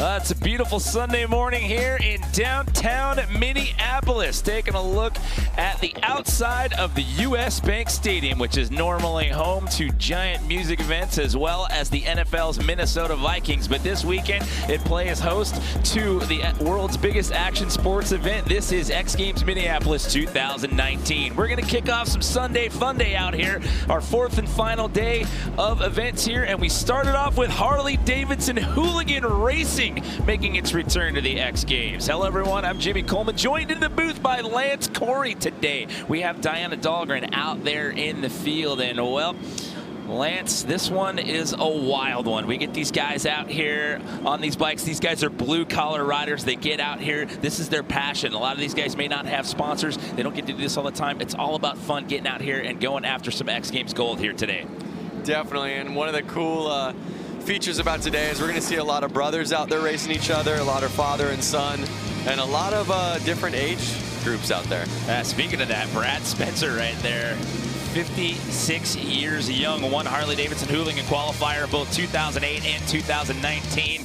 It's a beautiful Sunday morning here in downtown Minneapolis. Taking a look at the outside of the U.S. Bank Stadium, which is normally home to giant music events as well as the NFL's Minnesota Vikings. But this weekend, it plays host to the world's biggest action sports event. This is X Games Minneapolis 2019. We're going to kick off some Sunday fun day out here, our fourth and final day of events here. And we started off with Harley-Davidson Hooligan Racing making its return to the X Games. Hello, everyone. I'm Jimmy Coleman, joined in the booth by Lance Corey today. We have Diana Dahlgren out there in the field. And, well, Lance, this one is a wild one. We get these guys out here on these bikes. These guys are blue-collar riders. They get out here. This is their passion. A lot of these guys may not have sponsors. They don't get to do this all the time. It's all about fun, getting out here and going after some X Games gold here today. Definitely, and one of the cool features about today is we're going to see a lot of brothers out there racing each other, a lot of father and son, and a lot of different age groups out there. Speaking of that, Brad Spencer right there, 56 years young, won Harley-Davidson Hooligan qualifier in both 2008 and 2019.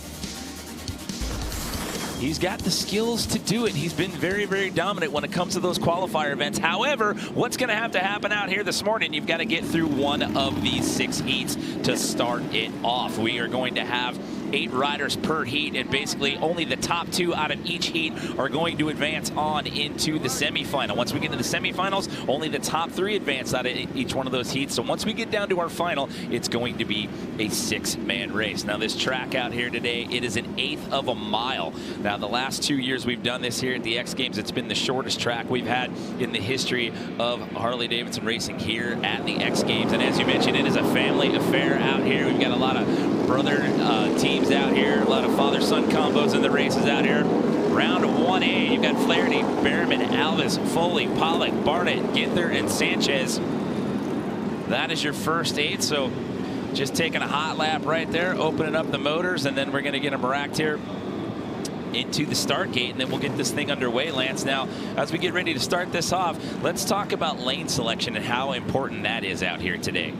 He's got the skills to do it. He's been very, very dominant when it comes to those qualifier events. However, what's going to have to happen out here this morning, you've got to get through one of these 6 heats to start it off. We are going to have 8 riders per heat, and basically only the top 2 out of each heat are going to advance on into the semifinal. Once we get to the semifinals, only the top 3 advance out of each one of those heats. So once we get down to our final, it's going to be a 6-man race. Now, this track out here today, it is an 1/8 of a mile. Now, the last 2 years we've done this here at the X Games, it's been the shortest track we've had in the history of Harley-Davidson racing here at the X Games. And as you mentioned, it is a family affair out here. We've got a lot of brother teams out here, a lot of father-son combos in the races out here. Round 1A, you've got Flaherty, Behrman, Alvis, Foley, Pollock, Barnett, Ginther, and Sanchez. That is your first 8, so just taking a hot lap right there, opening up the motors, and then we're going to get them racked here into the start gate, and then we'll get this thing underway, Lance. Now, as we get ready to start this off, let's talk about lane selection and how important that is out here today.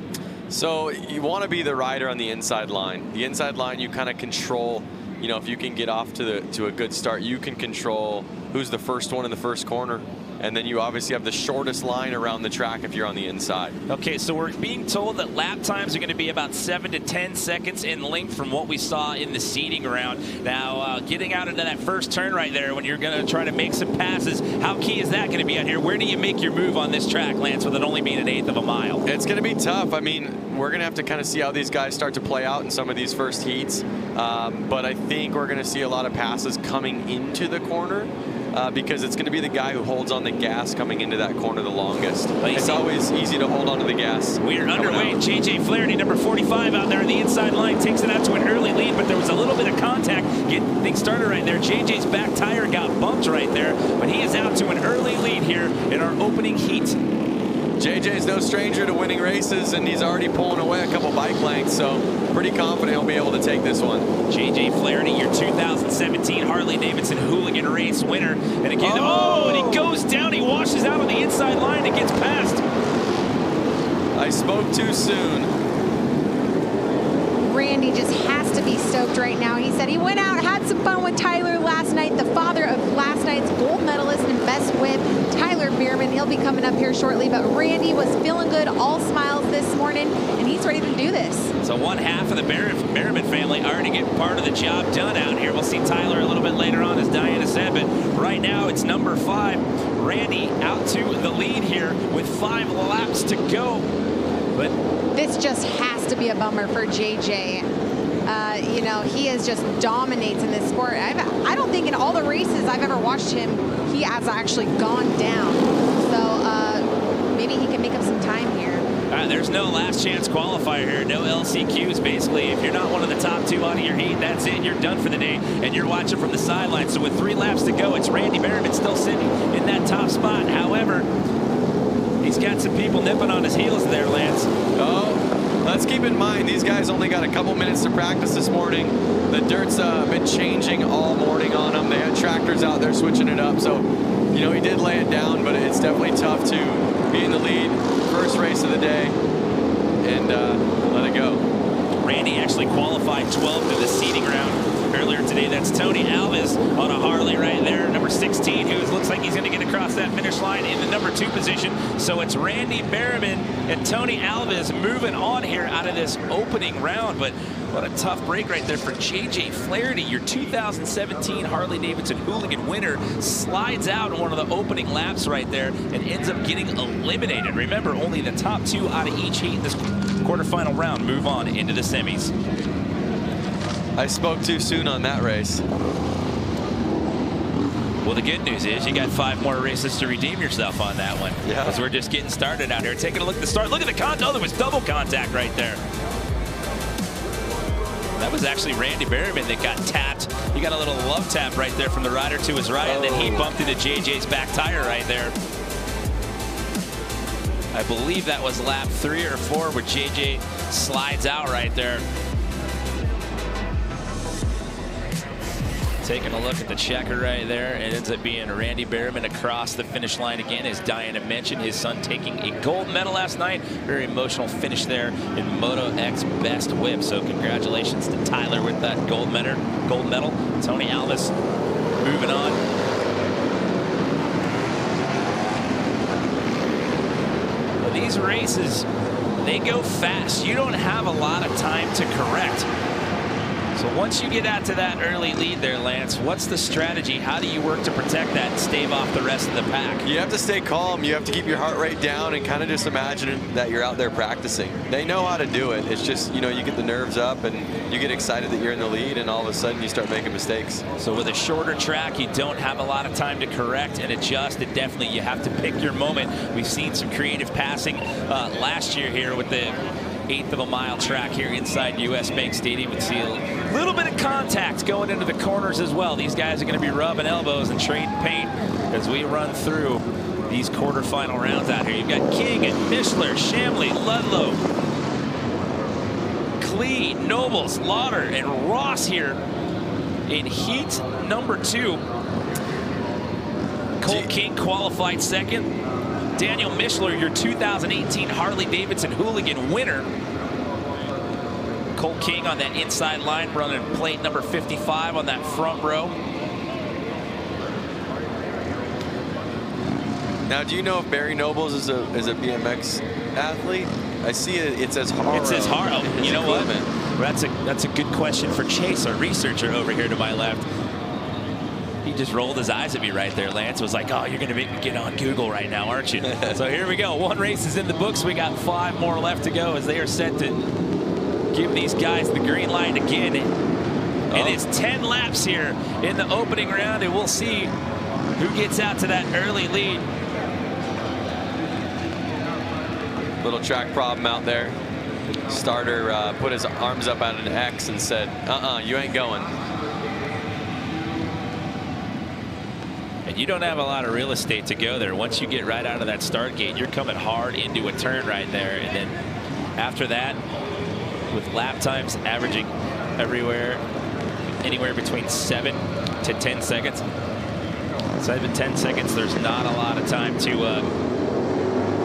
So you want to be the rider on the inside line. The inside line, you kind of control, you know, if you can get off to a good start, you can control who's the first one in the first corner. And then you obviously have the shortest line around the track if you're on the inside. Okay, so we're being told that lap times are going to be about 7 to 10 seconds in length from what we saw in the seeding round. Now, getting out into that first turn right there when you're going to try to make some passes, how key is that going to be out here? Where do you make your move on this track, Lance, with it only being an 1/8 of a mile? It's going to be tough. I mean, we're going to have to kind of see how these guys start to play out in some of these first heats. But I think we're going to see a lot of passes coming into the corner. Because it's going to be the guy who holds on the gas coming into that corner the longest. It's always easy to hold on to the gas. We are underway. J.J. Flaherty, number 45 out there on the inside line, takes it out to an early lead, but there was a little bit of contact. Getting things started right there. J.J.'s back tire got bumped right there, but he is out to an early lead here in our opening heat. JJ's no stranger to winning races, and he's already pulling away a couple bike lengths, so pretty confident he'll be able to take this one. J.J. Flaherty, your 2017 Harley-Davidson Hooligan race winner. And again, and he goes down, he washes out on the inside line and gets past. I spoke too soon. Randy just has to be stoked right now. He said he went out, had some fun with Tyler last night, the father of last night's gold medalist and best whip, Tyler Behrman. He'll be coming up here shortly, but Randy was feeling good, all smiles this morning, and he's ready to do this. So one half of the Behrman family already getting part of the job done out here. We'll see Tyler a little bit later on, as Diana said, but right now it's number 5. Randy out to the lead here with 5 laps to go. But this just has to be a bummer for JJ. You know, he is just dominates in this sport. I don't think in all the races I've ever watched him, he has actually gone down. So maybe he can make up some time here. There's no last chance qualifier here. No LCQs, basically. If you're not one of the top 2 out of your heat, that's it. You're done for the day, and you're watching from the sidelines. So with 3 laps to go, it's Randy Behrman still sitting in that top spot. However, he's got some people nipping on his heels there, Lance. Let's keep in mind, these guys only got a couple minutes to practice this morning. The dirt's been changing all morning on them. They had tractors out there switching it up. So, you know, he did lay it down, but it's definitely tough to be in the lead. First race of the day, and let it go. Randy actually qualified 12th in the seeding round earlier today. That's Tony Alves on a Harley right there, number 16, who looks like he's going to get across that finish line in the number 2 position. So it's Randy Berriman and Tony Alves moving on here out of this opening round. But what a tough break right there for J.J. Flaherty, your 2017 Harley-Davidson Hooligan winner, slides out in one of the opening laps right there and ends up getting eliminated. Remember, only the top 2 out of each heat in this quarterfinal round move on into the semis. I spoke too soon on that race. Well, the good news is you got 5 more races to redeem yourself on that one. Yeah. Because we're just getting started out here. Taking a look at the start. Look at the contact. Oh, there was double contact right there. That was actually Randy Berriman that got tapped. He got a little love tap right there from the rider to his right, and then he bumped into JJ's back tire right there. I believe that was lap 3 or 4 where JJ slides out right there. Taking a look at the checker right there, it ends up being Randy Berriman across the finish line again. As Diana mentioned, his son taking a gold medal last night. Very emotional finish there in Moto X Best Whip. So congratulations to Tyler with that gold medal. Tony Alves moving on. Well, these races, they go fast. You don't have a lot of time to correct. So once you get out to that early lead there, Lance, what's the strategy? How do you work to protect that and stave off the rest of the pack? You have to stay calm. You have to keep your heart rate down and kind of just imagine that you're out there practicing. They know how to do it. It's just, you know, you get the nerves up and you get excited that you're in the lead, and all of a sudden you start making mistakes. So with a shorter track, you don't have a lot of time to correct and adjust, and definitely you have to pick your moment. We've seen some creative passing last year here with the 1/8 of a mile track here inside US Bank Stadium. We see a little bit of contact going into the corners as well. These guys are going to be rubbing elbows and trading paint as we run through these quarterfinal rounds out here. You've got King and Mishler, Shamley, Ludlow, Klee, Nobles, Lauder, and Ross here in heat number 2. Cole King qualified second. Daniel Mishler, your 2018 Harley-Davidson Hooligan winner. Cole King on that inside line, running plate number 55 on that front row. Now, do you know if Barry Nobles is a BMX athlete? I see it says Haro. It says Haro. You know what? That's a good question for Chase, our researcher over here to my left. He just rolled his eyes at me right there. Lance was like, oh, you're going to make me get on Google right now, aren't you? So here we go. 1 race is in the books. We got 5 more left to go as they are set to give these guys the green light again. And it's 10 laps here in the opening round, and we'll see who gets out to that early lead. Little track problem out there. Starter put his arms up at an X and said, you ain't going. And you don't have a lot of real estate to go there. Once you get right out of that start gate, you're coming hard into a turn right there. And then after that, with lap times averaging anywhere between 7 to 10 seconds. 7 to 10 seconds, there's not a lot of time to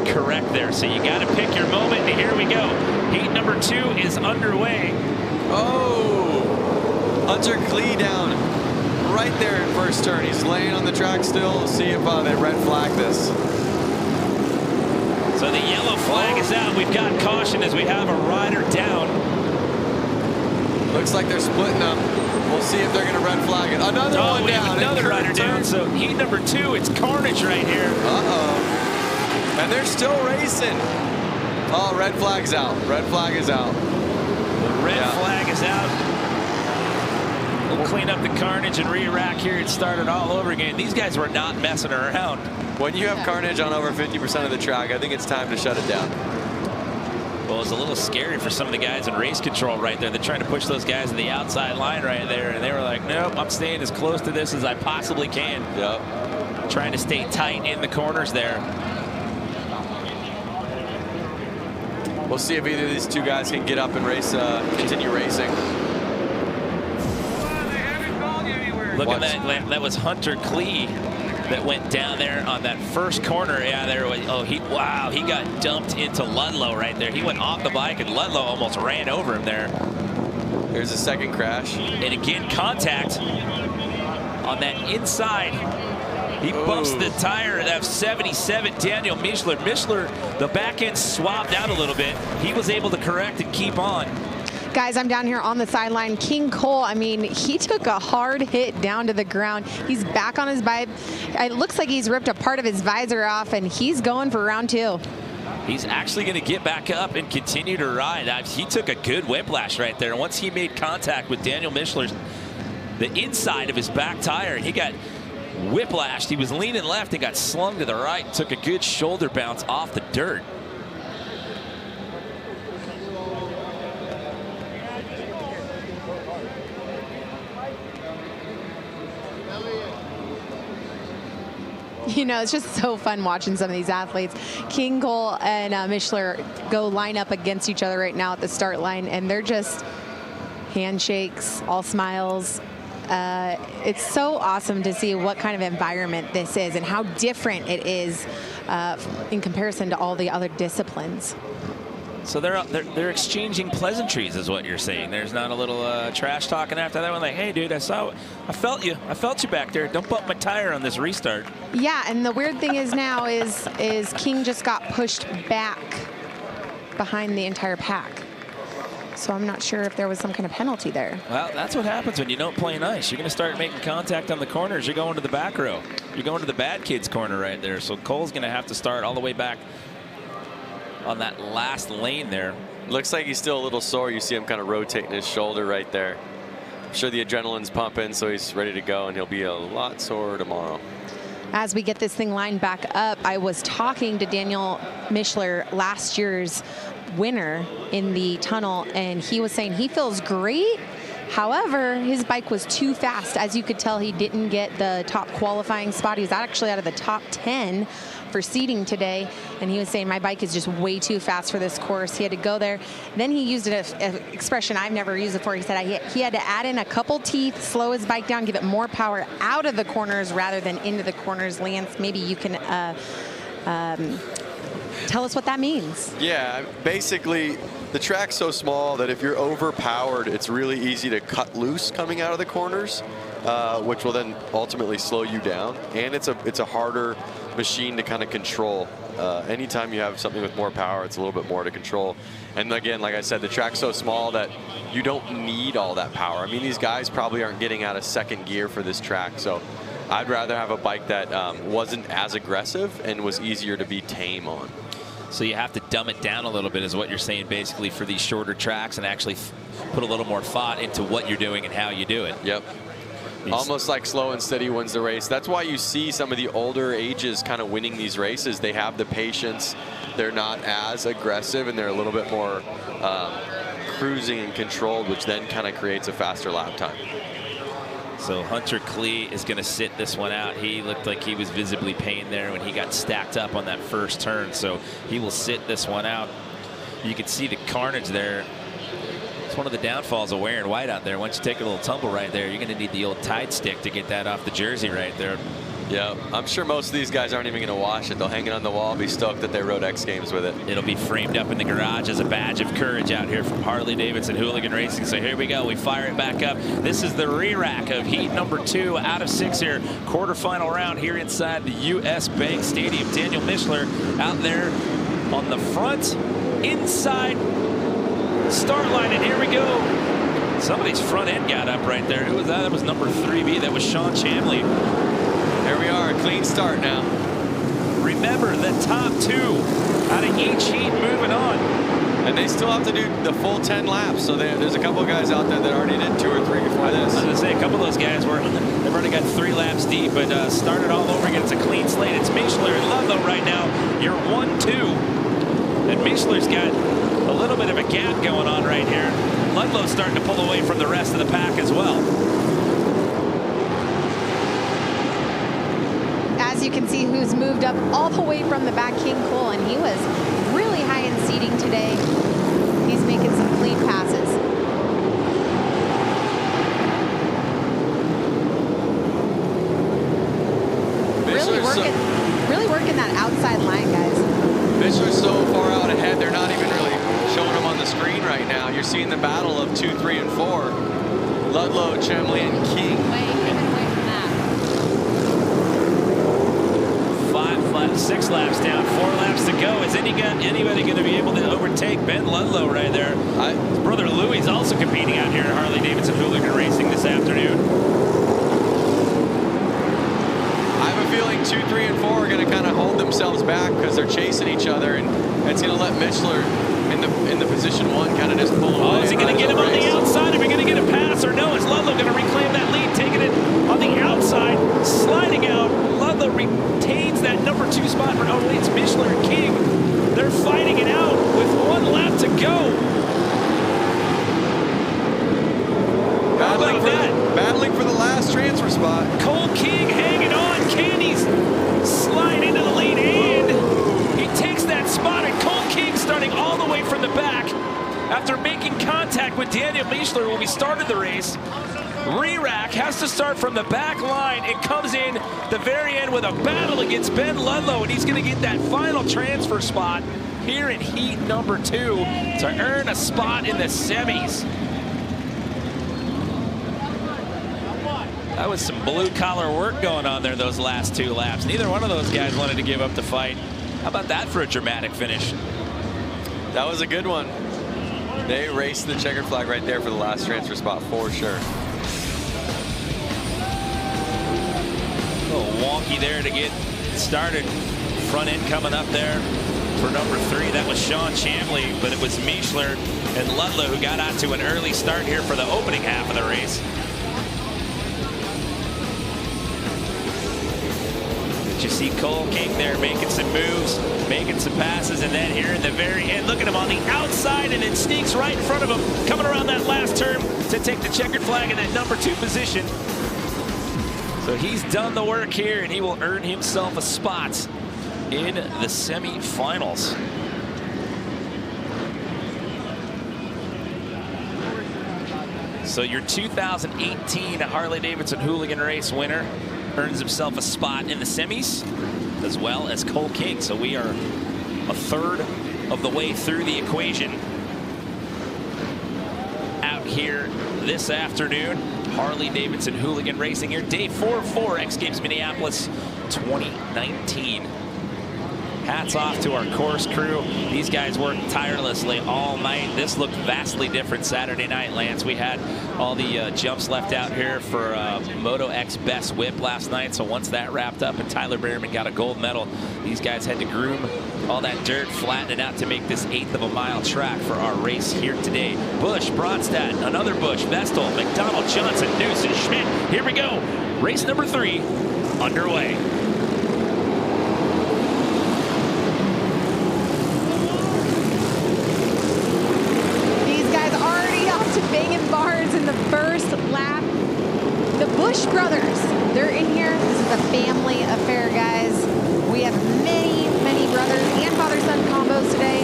correct there. So you got to pick your moment, and here we go. Heat number 2 is underway. Oh, Hunter Klee down right there in first turn. He's laying on the track still. See if they red flag this. So the yellow flag is out. We've got caution as we have a rider down. Looks like they're splitting up. We'll see if they're going to red flag it. Another one we down. have another rider down. So heat number 2, it's carnage right here. And they're still racing. Oh, red flag's out. Red flag is out. The red flag is out. We'll clean up the carnage and re-rack here and start it all over again. These guys were not messing around. When you have carnage on over 50% of the track, I think it's time to shut it down. Well, it's a little scary for some of the guys in race control right there. They're trying to push those guys to the outside line right there, and they were like, nope, I'm staying as close to this as I possibly can. Yep. Trying to stay tight in the corners there. We'll see if either of these 2 guys can get up and race, continue racing. Look at that. That was Hunter Klee that went down there on that first corner. Yeah, there was. Oh, he got dumped into Ludlow right there. He went off the bike, and Ludlow almost ran over him there. There's a second crash. And again, contact on that inside. He bumps the tire of 77, Daniel Mischler. Mischler, the back end swapped out a little bit. He was able to correct and keep on. Guys, I'm down here on the sideline. King Cole, I mean, he took a hard hit down to the ground. He's back on his bike. It looks like he's ripped a part of his visor off, and he's going for round 2. He's actually going to get back up and continue to ride. He took a good whiplash right there. Once he made contact with Daniel Mischler's, the inside of his back tire, he got whiplashed. He was leaning left and got slung to the right. Took a good shoulder bounce off the dirt. You know, it's just so fun watching some of these athletes. King Cole and Mischler go line up against each other right now at the start line, and they're just handshakes, all smiles. It's so awesome to see what kind of environment this is and how different it is in comparison to all the other disciplines. So they're exchanging pleasantries, is what you're saying. There's not a little trash talking after that one. Like, hey, dude, I felt you back there. Don't bump my tire on this restart. Yeah, and the weird thing is now is King just got pushed back behind the entire pack. So I'm not sure if there was some kind of penalty there. Well, that's what happens when you don't play nice. You're going to start making contact on the corners. You're going to the back row. You're going to the bad kids corner right there. So Cole's going to have to start all the way back on that last lane there. Looks like he's still a little sore. You see him kind of rotating his shoulder right there. I'm sure the adrenaline's pumping, so he's ready to go, and he'll be a lot sore tomorrow. As we get this thing lined back up, I was talking to Daniel Mischler, last year's winner in the tunnel, and he was saying he feels great. However, his bike was too fast. As you could tell, he didn't get the top qualifying spot. He was actually out of the top 10 for seeding today, and he was saying my bike is just way too fast for this course. He had to go there. Then he used an expression I've never used before. He said he had to add in a couple teeth, slow his bike down, give it more power out of the corners rather than into the corners. Lance, maybe you can tell us what that means. Yeah, basically the track's so small that if you're overpowered, it's really easy to cut loose coming out of the corners, which will then ultimately slow you down. And it's a harder machine to kind of control. Anytime you have something with more power, it's a little bit more to control. And again, like I said, the track's so small that you don't need all that power. I mean, these guys probably aren't getting out of second gear for this track. So I'd rather have a bike that wasn't as aggressive and was easier to be tame on. So you have to dumb it down a little bit is what you're saying basically for these shorter tracks, and actually put a little more thought into what you're doing and how you do it. Yep. Almost like slow and steady wins the race. That's why you see some of the older ages kind of winning these races. They have the patience. They're not as aggressive, and they're a little bit more cruising and controlled, which then kind of creates a faster lap time. So Hunter Klee is going to sit this one out. He looked like he was visibly pained there when he got stacked up on that first turn. So he will sit this one out. You can see the carnage there. It's one of the downfalls of wearing white out there. Once you take a little tumble right there, you're going to need the old Tide stick to get that off the jersey right there. Yeah, I'm sure most of these guys aren't even going to wash it. They'll hang it on the wall, be stoked that they rode X Games with it. It'll be framed up in the garage as a badge of courage out here from Harley-Davidson Hooligan Racing. So here we go. We fire it back up. This is the re-rack of heat number 2 out of 6 here. Quarterfinal round here inside the U.S. Bank Stadium. Daniel Mischler out there on the front, inside start line. And here we go. Somebody's front end got up right there. Who was that? That was number 3B. That was Sean Chamley. There we are, a clean start now. Remember, the top 2 out of each heat moving on. And they still have to do the full 10 laps. So there's a couple of guys out there that already did 2 or 3 before this. I was going to say, a couple of those guys they've already got 3 laps deep, but started all over again. It's a clean slate. It's Mischler and Ludlow right now. You're 1-2. And Mischler's got a little bit of a gap going on right here. Ludlow's starting to pull away from the rest of the pack as well. As you can see, who's moved up all the way from the back, King Cole, and he was really high in seating today. He's making some clean passes. Really working that outside line, guys. Mischler's so far out ahead, they're not even really showing him on the screen right now. you're seeing the battle of 2, 3, and 4. Ludlow, Chemley, and King. Six laps down, 4 laps to go. Is anybody going to be able to overtake Ben Ludlow right there? His brother Louis is also competing out here at Harley-Davidson Hooligan Racing this afternoon. I have a feeling 2, 3, and 4 are going to kind of hold themselves back because they're chasing each other, and it's going to let Michler in the position 1 kind of just pull away. Oh, is he going to get him on the outside? Are we going to get a pass or no? Is Ludlow going to reclaim that lead, taking it on the outside, sliding out? Ludlow retains that number 2 spot for, oh, it's Michler and King. They're fighting it out with 1 lap to go. Battling for the last transfer spot. Cole King hanging on. Candy's slide into the lead, and he takes that spot, and Cole King starting all the way from the back after making contact with Daniel Michler when we started the race. Re-rack has to start from the back line. It comes in the very end with a battle against Ben Ludlow, and he's going to get that final transfer spot here in heat number 2 to earn a spot in the semis. That was some blue-collar work going on there those last 2 laps. Neither one of those guys wanted to give up the fight. How about that for a dramatic finish? That was a good one. They raced the checkered flag right there for the last transfer spot for sure. A little wonky there to get started. Front end coming up there for number 3. That was Sean Chambly, but it was Michler and Ludlow who got out to an early start here for the opening half of the race. You see Cole King there making some moves, making some passes, and then here in the very end, look at him on the outside, and it sneaks right in front of him, coming around that last turn to take the checkered flag in that number 2 position. So he's done the work here, and he will earn himself a spot in the semifinals. So your 2018 Harley-Davidson Hooligan race winner earns himself a spot in the semis, as well as Cole King. So we are a third of the way through the equation out here this afternoon. Harley-Davidson Hooligan Racing here, day 4 of 4, X Games Minneapolis 2019. Hats off to our course crew. These guys worked tirelessly all night. This looked vastly different Saturday night, Lance. We had all the jumps left out here for Moto X Best Whip last night. So once that wrapped up and Tyler Behrman got a gold medal, these guys had to groom all that dirt, flatten it out to make this 1/8 of a mile track for our race here today. Busch, Bronstadt, another Busch, Vestal, McDonald, Johnson, Noose, and Schmidt. Here we go. Race number 3 underway. Banging bars in the first lap. The Busch brothers, they're in here. This is a family affair, guys. We have many, many brothers and father-son combos today,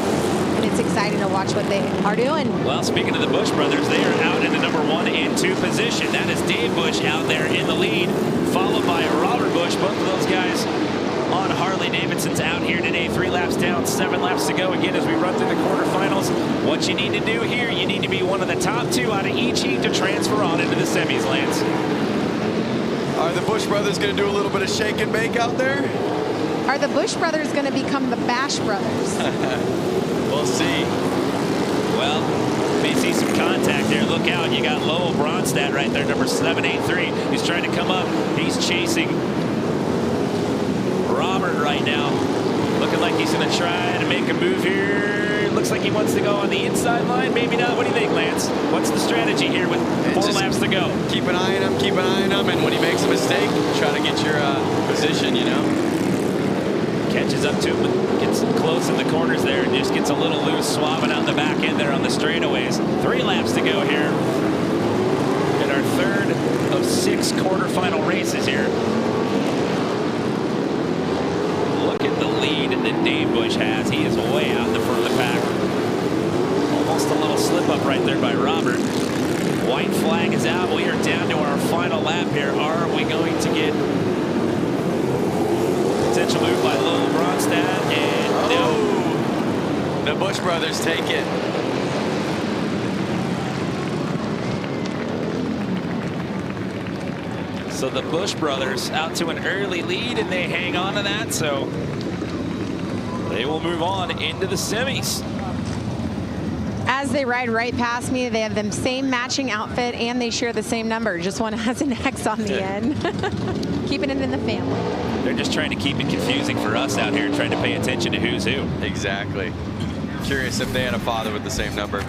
and it's exciting to watch what they are doing. Well, speaking of the Busch brothers, they are out in the number 1 and 2 position. That is Dave Busch out there in the lead, followed by Robert Busch. Both of those guys on Harley-Davidson's out here today. 3 laps down, 7 laps to go. Again, as we run through the quarterfinals, what you need to do here, you need to be one of the top 2 out of each heat to transfer on into the semis, Lance. Are the Busch brothers going to do a little bit of shake and bake out there? Are the Busch brothers going to become the Bash brothers? We'll see. Well, may see some contact there. Look out. You got Lowell Bronstadt right there, number 783. He's trying to come up. He's chasing Robert right now. Looking like he's going to try to make a move here. Looks like he wants to go on the inside line. Maybe not. What do you think, Lance? What's the strategy here with 4 laps to go? Keep an eye on him, keep an eye on him, and when he makes a mistake, try to get your position, you know? Catches up to him, gets close in the corners there, and just gets a little loose, swabbing out the back end there on the straightaways. 3 laps to go here in our 3rd of 6 quarterfinal races here. Look at the lead that Dave Busch has. He is way out in the front of the pack. Almost a little slip up right there by Robert. White flag is out. We are down to our final lap here. Are we going to get potential move by Lowell Bronstadt? And no. The Busch brothers take it. So the Bush brothers out to an early lead, and they hang on to that. So they will move on into the semis. As they ride right past me, they have the same matching outfit, and they share the same number. Just one has an X on the end. Keeping it in the family. They're just trying to keep it confusing for us out here, trying to pay attention to who's who. Exactly. Curious if they had a father with the same number.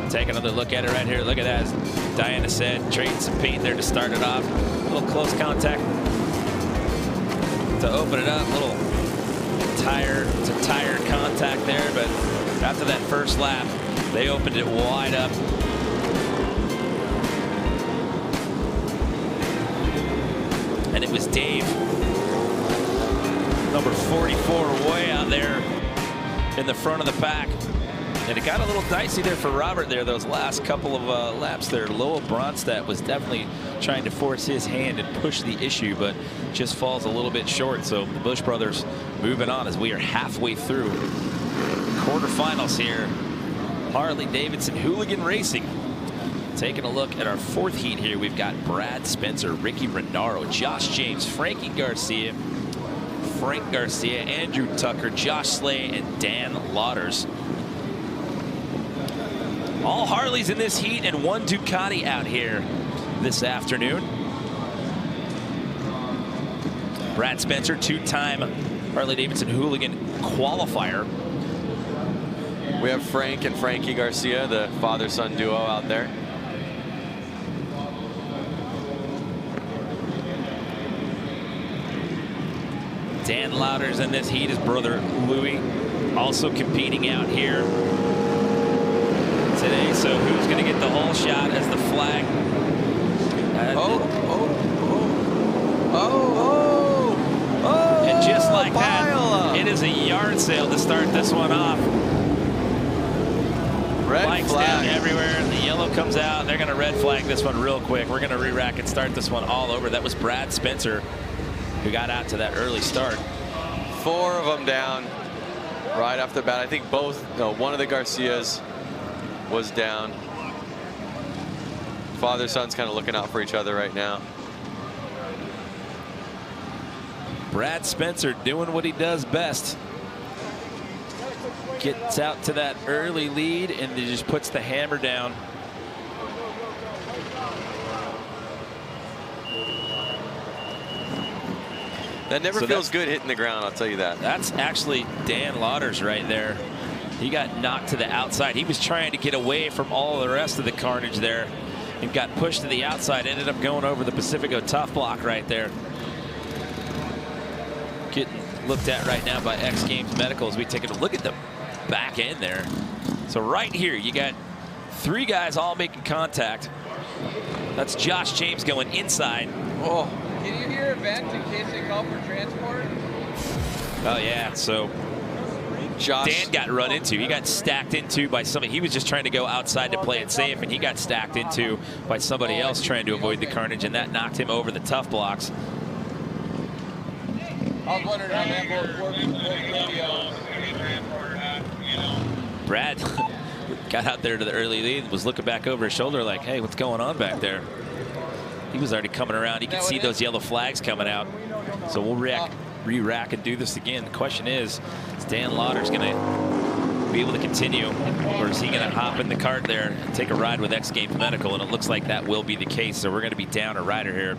Take another look at it right here. Look at that. As Diana said, trading some paint there to start it off. A little close contact to open it up. A little tire contact there, but after that first lap, they opened it wide up. And it was Dave, number 44, way out there in the front of the pack. And it got a little dicey there for Robert there, those last couple of laps there. Lowell Bronstadt was definitely trying to force his hand and push the issue, but just falls a little bit short. So the Bush brothers moving on as we are halfway through quarterfinals here. Harley-Davidson Hooligan Racing. Taking a look at our fourth heat here, we've got Brad Spencer, Ricky Renaro, Josh James, Frank Garcia, Andrew Tucker, Josh Slay, and Dan Lauders. All Harleys in this heat and one Ducati out here this afternoon. Brad Spencer, two-time Harley-Davidson Hooligan qualifier. We have Frank and Frankie Garcia, the father-son duo out there. Dan Lauders in this heat, his brother Louis, also competing out here today. So who's going to get the whole shot as the flag? And just like that, it is a yard sale to start this one off. Red Flags flag down everywhere, and the yellow comes out. They're going to red flag this one real quick. We're going to re-rack and start this one all over. That was Brad Spencer who got out to that early start. 4 of them down right off the bat. I think one of the Garcias was down. Father-son's kind of looking out for each other right now. Brad Spencer doing what he does best. Gets out to that early lead and he just puts the hammer down. That never feels good hitting the ground, I'll tell you that. That's actually Dan Lauders right there. He got knocked to the outside. He was trying to get away from all the rest of the carnage there and got pushed to the outside. Ended up going over the Pacifico tough block right there. Getting looked at right now by X Games Medical as we take a look at the back end there. So right here, you got 3 guys all making contact. That's Josh James going inside. Oh. Can you hear a vent in case they call for transport? Oh, yeah. So Dan got run into. He got stacked into by somebody. He was just trying to go outside to play it safe, and he got stacked into by somebody else trying to avoid the carnage, and that knocked him over the tough blocks. I was wondering how that works with radio. Brad got out there to the early lead, was looking back over his shoulder like, hey, what's going on back there? He was already coming around. He could see those yellow flags coming out. So we'll re-rack and do this again. The question is Dan Lauders going to be able to continue, or is he going to hop in the cart there and take a ride with X Games Medical? And it looks like that will be the case. So we're going to be down a rider here.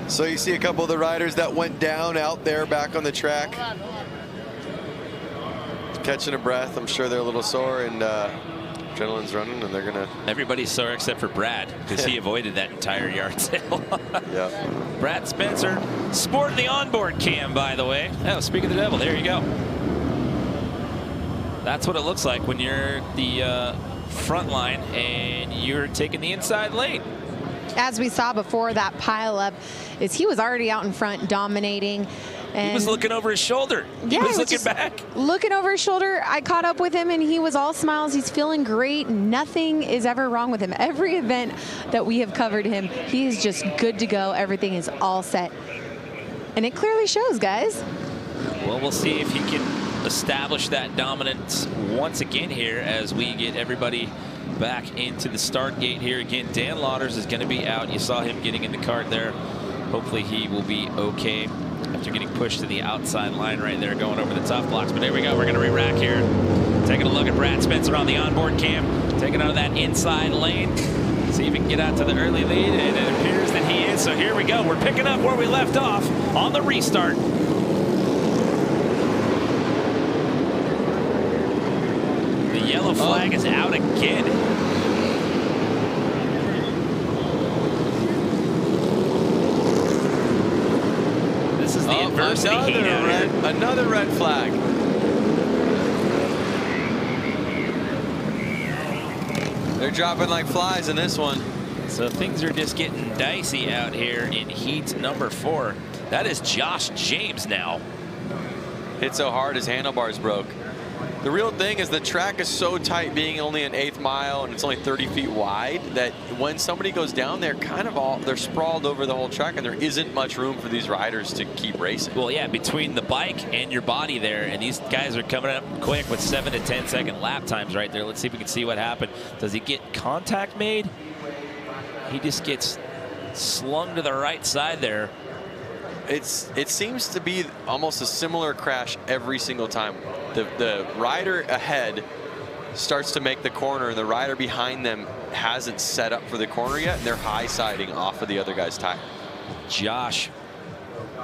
So you see a couple of the riders that went down out there back on the track. Catching a breath. I'm sure they're a little sore, and adrenaline's running, and they're gonna. Everybody's sore except for Brad, because he avoided that entire yard sale. Yeah. Brad Spencer sporting the onboard cam, by the way. Oh, speak of the devil, there you go. That's what it looks like when you're the front line and you're taking the inside lane. As we saw before that pileup, is he was already out in front dominating. And he was looking over his shoulder. Yeah, he was looking back. Looking over his shoulder. I caught up with him, and he was all smiles. He's feeling great. Nothing is ever wrong with him. Every event that we have covered him, he is just good to go. Everything is all set. And it clearly shows, guys. Well, we'll see if he can establish that dominance once again here as we get everybody back into the start gate here. Again, Dan Lauders is going to be out. You saw him getting in the cart there. Hopefully he will be okay after getting pushed to the outside line right there, going over the tough blocks. But there we go. We're going to re-rack here. Taking a look at Brad Spencer on the onboard cam. Taking out of that inside lane. See if he can get out to the early lead. And it appears that he is. So here we go. We're picking up where we left off on the restart. The yellow flag is out again. This is the adversity heat out here. Another red flag. They're dropping like flies in this one. So things are just getting dicey out here in heat number 4. That is Josh James now. Hit so hard his handlebars broke. The real thing is the track is so tight, being only an 1/8 mile and it's only 30 feet wide, that when somebody goes down there, they're sprawled over the whole track, and there isn't much room for these riders to keep racing. Well, yeah, between the bike and your body there, and these guys are coming up quick with 7 to 10 second lap times right there. Let's see if we can see what happened. Does he get contact made? He just gets slung to the right side there. It seems to be almost a similar crash every single time. The rider ahead starts to make the corner, and the rider behind them hasn't set up for the corner yet, and they're high-siding off of the other guy's tire. Josh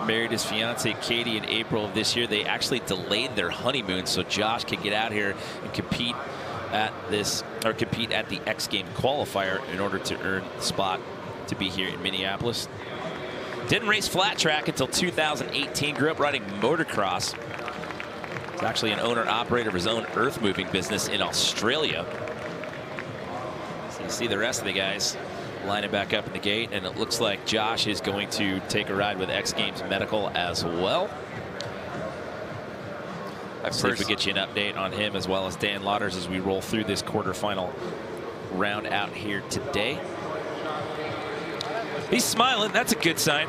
married his fiancee Katie in April of this year. They actually delayed their honeymoon so Josh could get out here and compete at the X Game qualifier in order to earn the spot to be here in Minneapolis. Didn't race flat track until 2018. Grew up riding motocross. He's actually an owner-operator of his own earth-moving business in Australia. So you see the rest of the guys lining back up in the gate, and it looks like Josh is going to take a ride with X Games Medical as well. See if we get you an update on him as well as Dan Lauders as we roll through this quarterfinal round out here today. He's smiling. That's a good sign.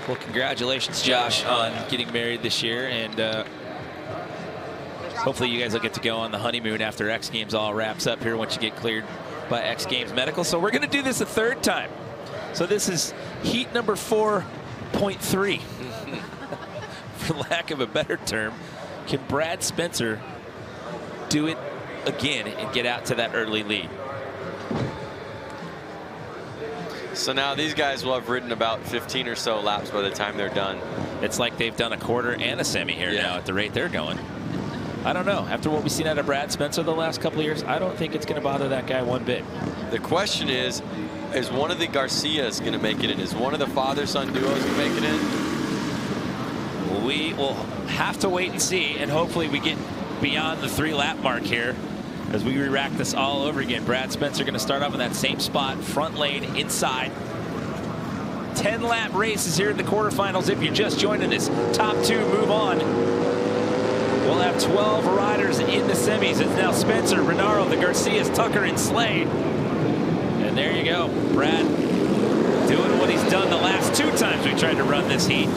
Well, congratulations, Josh, on getting married this year, and hopefully you guys will get to go on the honeymoon after X Games all wraps up here once you get cleared by X Games Medical. So we're going to do this a third time. So this is heat number 4.3. For lack of a better term, can Brad Spencer do it again and get out to that early lead? So now these guys will have ridden about 15 or so laps by the time they're done. It's like they've done a quarter and a semi here now at the rate they're going. I don't know. After what we've seen out of Brad Spencer the last couple of years, I don't think it's going to bother that guy one bit. The question is one of the Garcias going to make it in? Is one of the father-son duos going to make it in? We will have to wait and see, and hopefully we get beyond the 3-lap mark here as we re-rack this all over again. Brad Spencer going to start off in that same spot, front lane, inside. 10-lap races here in the quarterfinals. If you're just joining us, top 2 move on. We'll have 12 riders in the semis. It's now Spencer, Renaro, the Garcias, Tucker, and Slade. And there you go. Brad doing what he's done the last 2 times we tried to run this heat.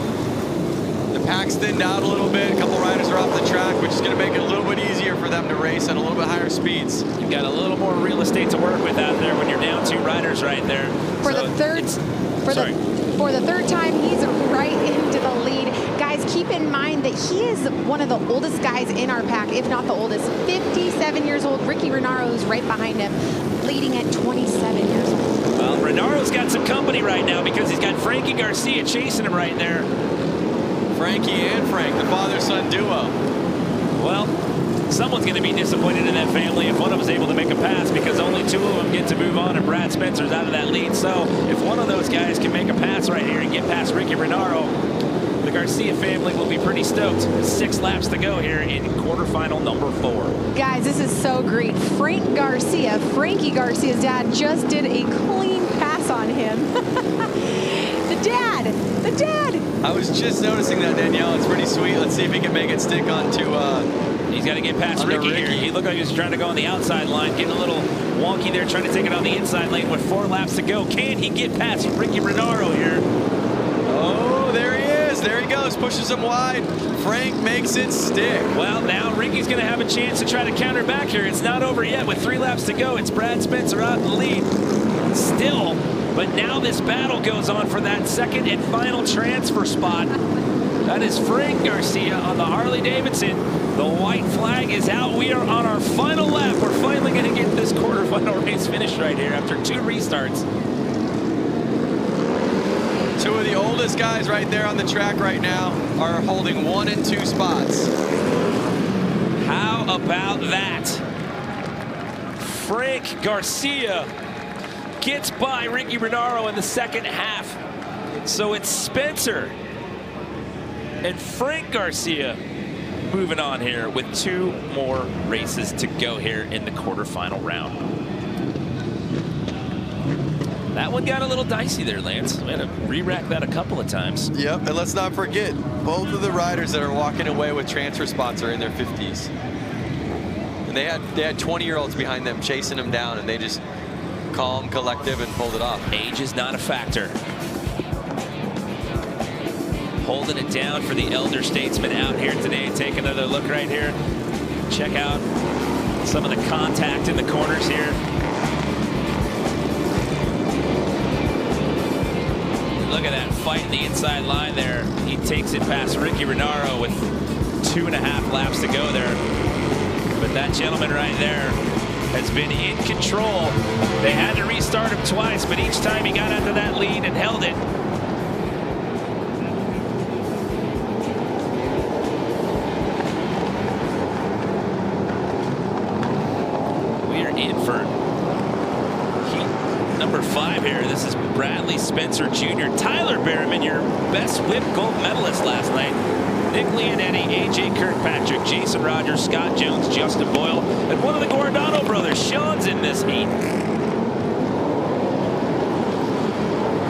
The pack's thinned out a little bit. A couple riders are off the track, which is going to make it a little bit easier for them to race at a little bit higher speeds. You've got a little more real estate to work with out there when you're down 2 riders right there. For the third time, he's right into the lead. Guys, keep in mind that he is one of the oldest guys in our pack, if not the oldest. 57 years old. Ricky Renaro is right behind him, leading at 27 years old. Well, Renaro's got some company right now because he's got Frankie Garcia chasing him right there. Frankie and Frank, the father-son duo. Well, someone's going to be disappointed in that family if one of them is able to make a pass, because only 2 of them get to move on and Brad Spencer's out of that lead. So if one of those guys can make a pass right here and get past Ricky Renaro, the Garcia family will be pretty stoked. 6 laps to go here in quarterfinal number 4. Guys, this is so great. Frankie Garcia's dad, just did a clean pass on him. The dad. I was just noticing that, Danielle. It's pretty sweet. Let's see if he can make it stick onto. He's got to get past Ricky here. He looked like he was trying to go on the outside line, getting a little wonky there, trying to take it on the inside lane with 4 laps to go. Can he get past Ricky Renaro here? Oh, there he is. There he goes. Pushes him wide. Frank makes it stick. Well, now Ricky's going to have a chance to try to counter back here. It's not over yet with 3 laps to go. It's Brad Spencer out in the lead still. But now this battle goes on for that second and final transfer spot. That is Frank Garcia on the Harley-Davidson. The white flag is out. We are on our final lap. We're finally going to get this quarterfinal race finished right here after 2 restarts. 2 of the oldest guys right there on the track right now are holding 1 and 2 spots. How about that? Frank Garcia gets by Ricky Renaro in the second half. So it's Spencer and Frank Garcia moving on here with 2 more races to go here in the quarterfinal round. That one got a little dicey there, Lance. We had to re-rack that a couple of times. Yep, and let's not forget, both of the riders that are walking away with transfer spots are in their 50s. And they had 20-year-olds behind them chasing them down, and they just calm, collective, and pulled it off. Age is not a factor. Holding it down for the elder statesman out here today. Take another look right here. Check out some of the contact in the corners here. Look at that fight in the inside line there. He takes it past Ricky Renaro with 2.5 laps to go there. But that gentleman right there has been in control. They had to restart him twice, but each time he got out of that lead and held it. We are in for heat number 5 here. This is Bradley Spencer Jr. Tyler Berriman, your best whip gold medalist last night. Nick Leonetti, AJ Kirkpatrick, Jason Rogers, Scott Jones, Justin Boyle, and one of the Guardano brothers, Sean's in this heat.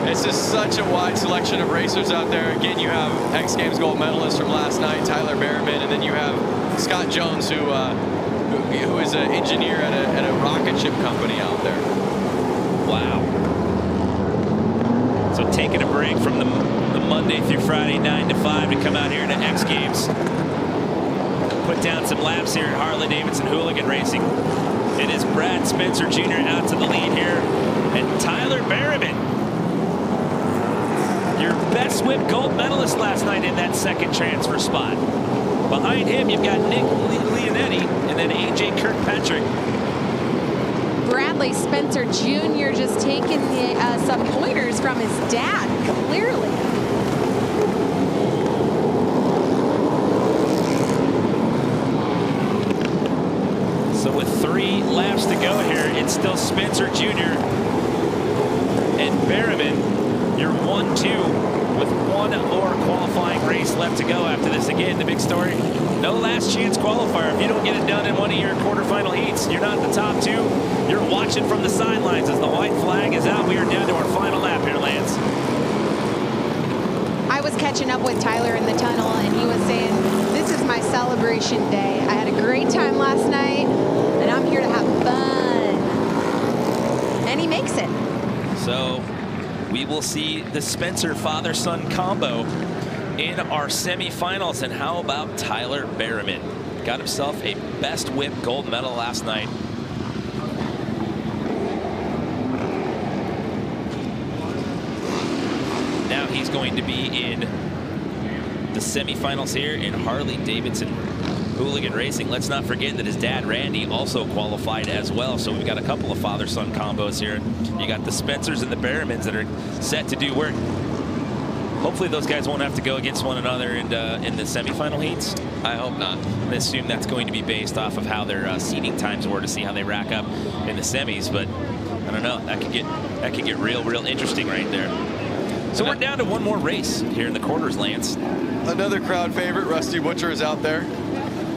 It's just such a wide selection of racers out there. Again, you have X Games gold medalist from last night, Tyler Berriman, and then you have Scott Jones, who is an engineer at a rocket ship company out there. Wow. So taking a break from the Monday through Friday 9 to 5 to come out here to X Games. Put down some laps here at Harley-Davidson Hooligan Racing. It is Brad Spencer Jr. out to the lead here. And Tyler Berriman, your best whip gold medalist last night in that second transfer spot. Behind him, you've got Nick Leonetti and then AJ Kirkpatrick. Bradley Spencer Jr. just taking some pointers from his dad, clearly. So with 3 laps to go here, it's still Spencer Jr. and Berriman, your 1-2 with 1 more qualifying race left to go after this. Again, the big story, no last chance qualifier. If you don't get it done in one of your quarterfinal heats, you're not the top 2. You're watching from the sidelines as the white flag is out. We are down to our final lap here, Lance. I was catching up with Tyler in the tunnel, and he was saying, this is my celebration day. I had a great time last night, and I'm here to have fun. And he makes it. So we will see the Spencer father-son combo in our semifinals. And how about Tyler Berriman? Got himself a best whip gold medal last night. Now he's going to be in the semifinals here in Harley-Davidson Hooligan Racing. Let's not forget that his dad, Randy, also qualified as well. So we've got a couple of father-son combos here. You got the Spencers and the Berrimans that are set to do work. Hopefully those guys won't have to go against one another in the semifinal heats. I hope not. I assume that's going to be based off of how their seeding times were to see how they rack up in the semis. But I don't know. That could get real interesting right there. So we're down to one more race here in the quarters, Lance. Another crowd favorite, Rusty Butcher, is out there.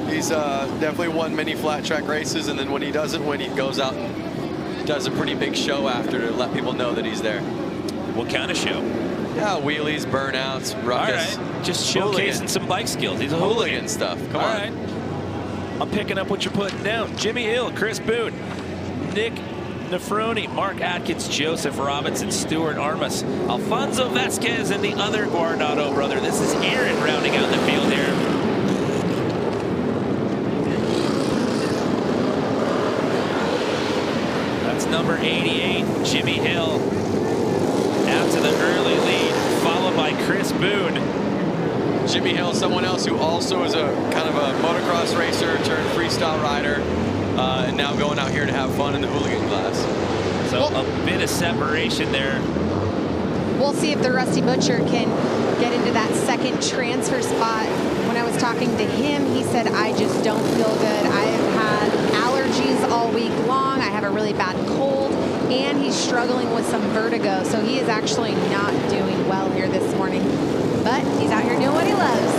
He's definitely won many flat track races, and then when he doesn't win, he goes out and does a pretty big show after to let people know that he's there. What kind of show? Yeah, wheelies, burnouts, ruckus. All right, just showcasing some bike skills. He's a hooligan stuff. Come on. All right. I'm picking up what you're putting down. Jimmy Hill, Chris Boone, Nick Nefroni, Mark Atkins, Joseph Robinson, Stuart Armas, Alfonso Vasquez, and the other Guardado brother. This is Aaron rounding out the field here. That's number 88, Jimmy Hill. Out to the early lead, followed by Chris Boone. Jimmy Hill, someone else who also is a kind of a motocross racer turned freestyle rider, and now going out here to have fun in the hooligan class. So a bit of separation there. We'll see if the Rusty Butcher can get into that second transfer spot. When I was talking to him, he said, I just don't feel good. I have had allergies all week long. I have a really bad cold, and he's struggling with some vertigo. So he is actually not doing well here this morning, but he's out here doing what he loves.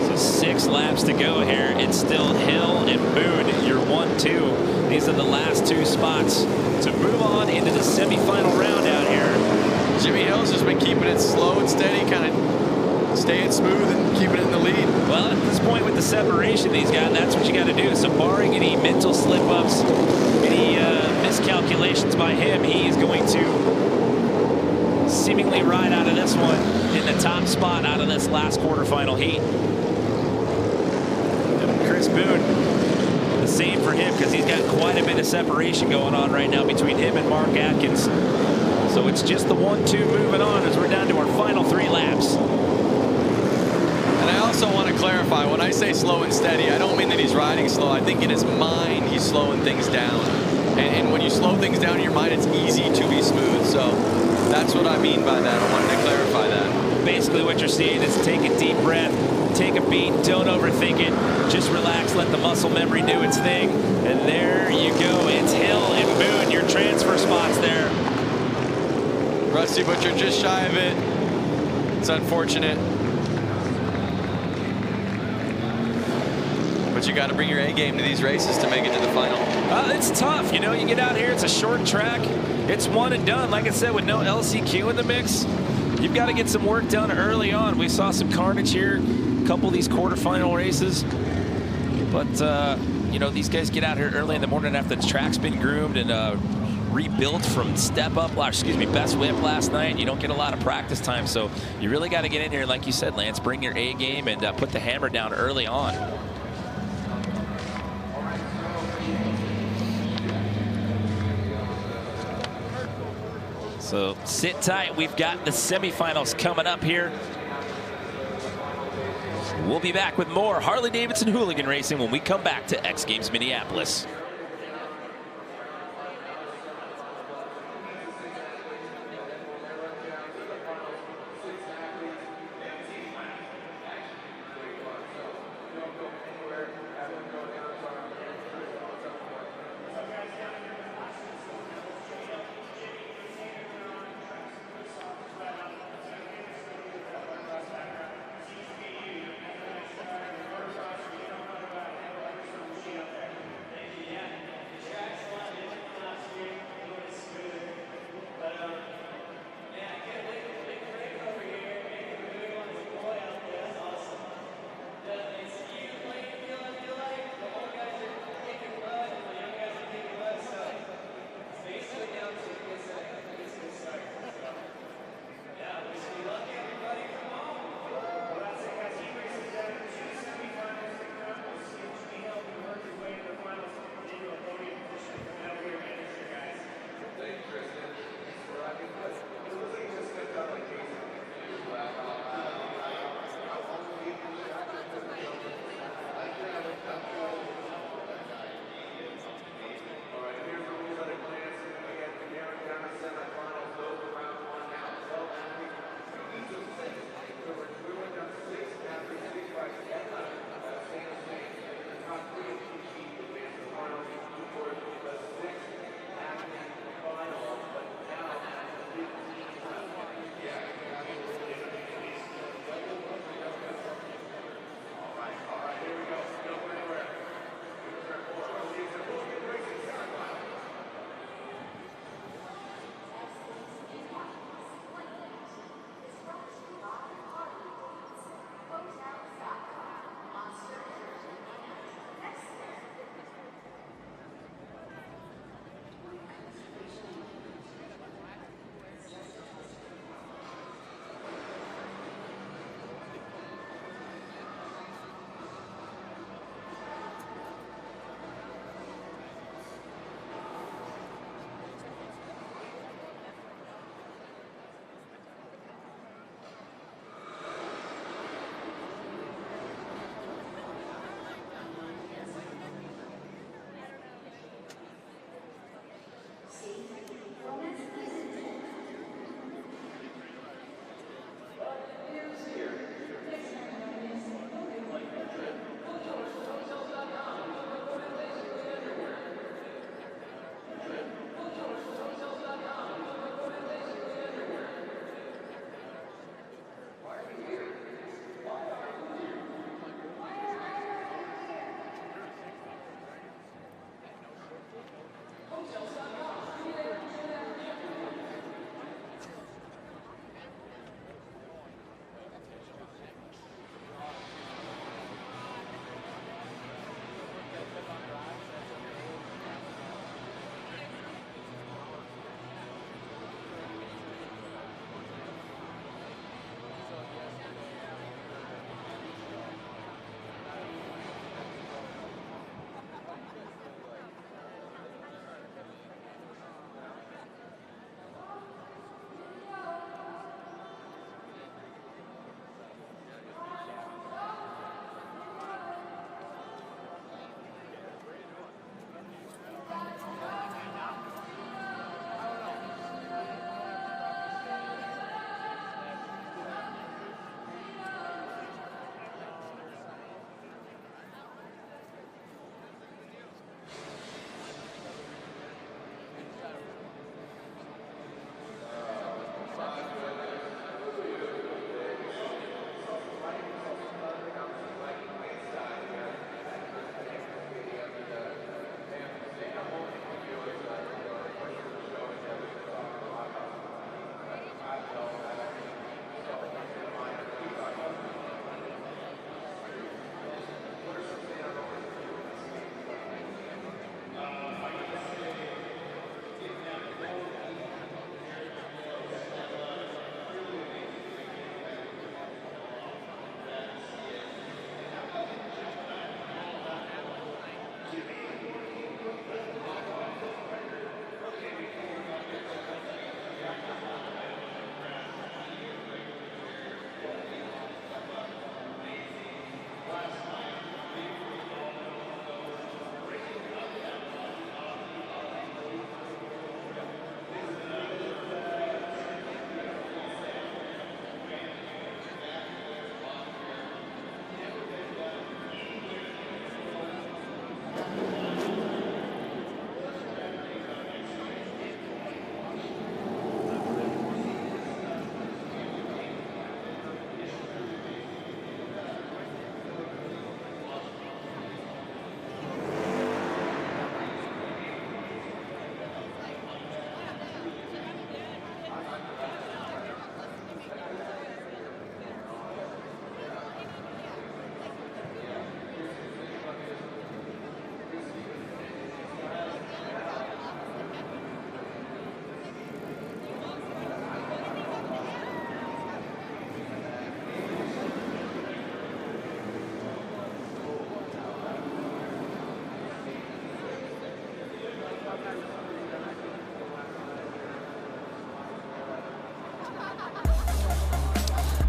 So 6 laps to go here. It's still Hill and Boone, your 1-2. These are the last 2 spots to move on into the semifinal round out here. Jimmy Hill's just been keeping it slow and steady, kind of staying smooth and keeping it in the lead. Well, at this point with the separation, these guys, that's what you got to do. So barring any mental slip-ups, any miscalculations by him, he is going to seemingly ride out of this one in the top spot out of this last quarterfinal heat. And Chris Boone, the same for him, because he's got quite a bit of separation going on right now between him and Mark Atkins. So it's just the 1-2 moving on as we're down to our final 3 laps. And I also want to clarify, when I say slow and steady, I don't mean that he's riding slow. I think in his mind, he's slowing things down. And when you slow things down in your mind, it's easy to be smooth. So that's what I mean by that. I wanted to clarify that. Basically what you're seeing is take a deep breath, take a beat, don't overthink it, just relax, let the muscle memory do its thing, and there you go. It's Hill and Boone, your transfer spots there. Rusty Butcher just shy of it. It's unfortunate. But you got to bring your A game to these races to make it to the final. It's tough, you know, you get out here, it's a short track, it's one and done. Like I said, with no LCQ in the mix, you've got to get some work done early on. We saw some carnage here, a couple of these quarterfinal races. But, you know, these guys get out here early in the morning after the track's been groomed and rebuilt from best whip last night. You don't get a lot of practice time, so you really got to get in here, like you said, Lance, bring your A game and put the hammer down early on. So sit tight. We've got the semifinals coming up here. We'll be back with more Harley-Davidson Hooligan Racing when we come back to X Games Minneapolis.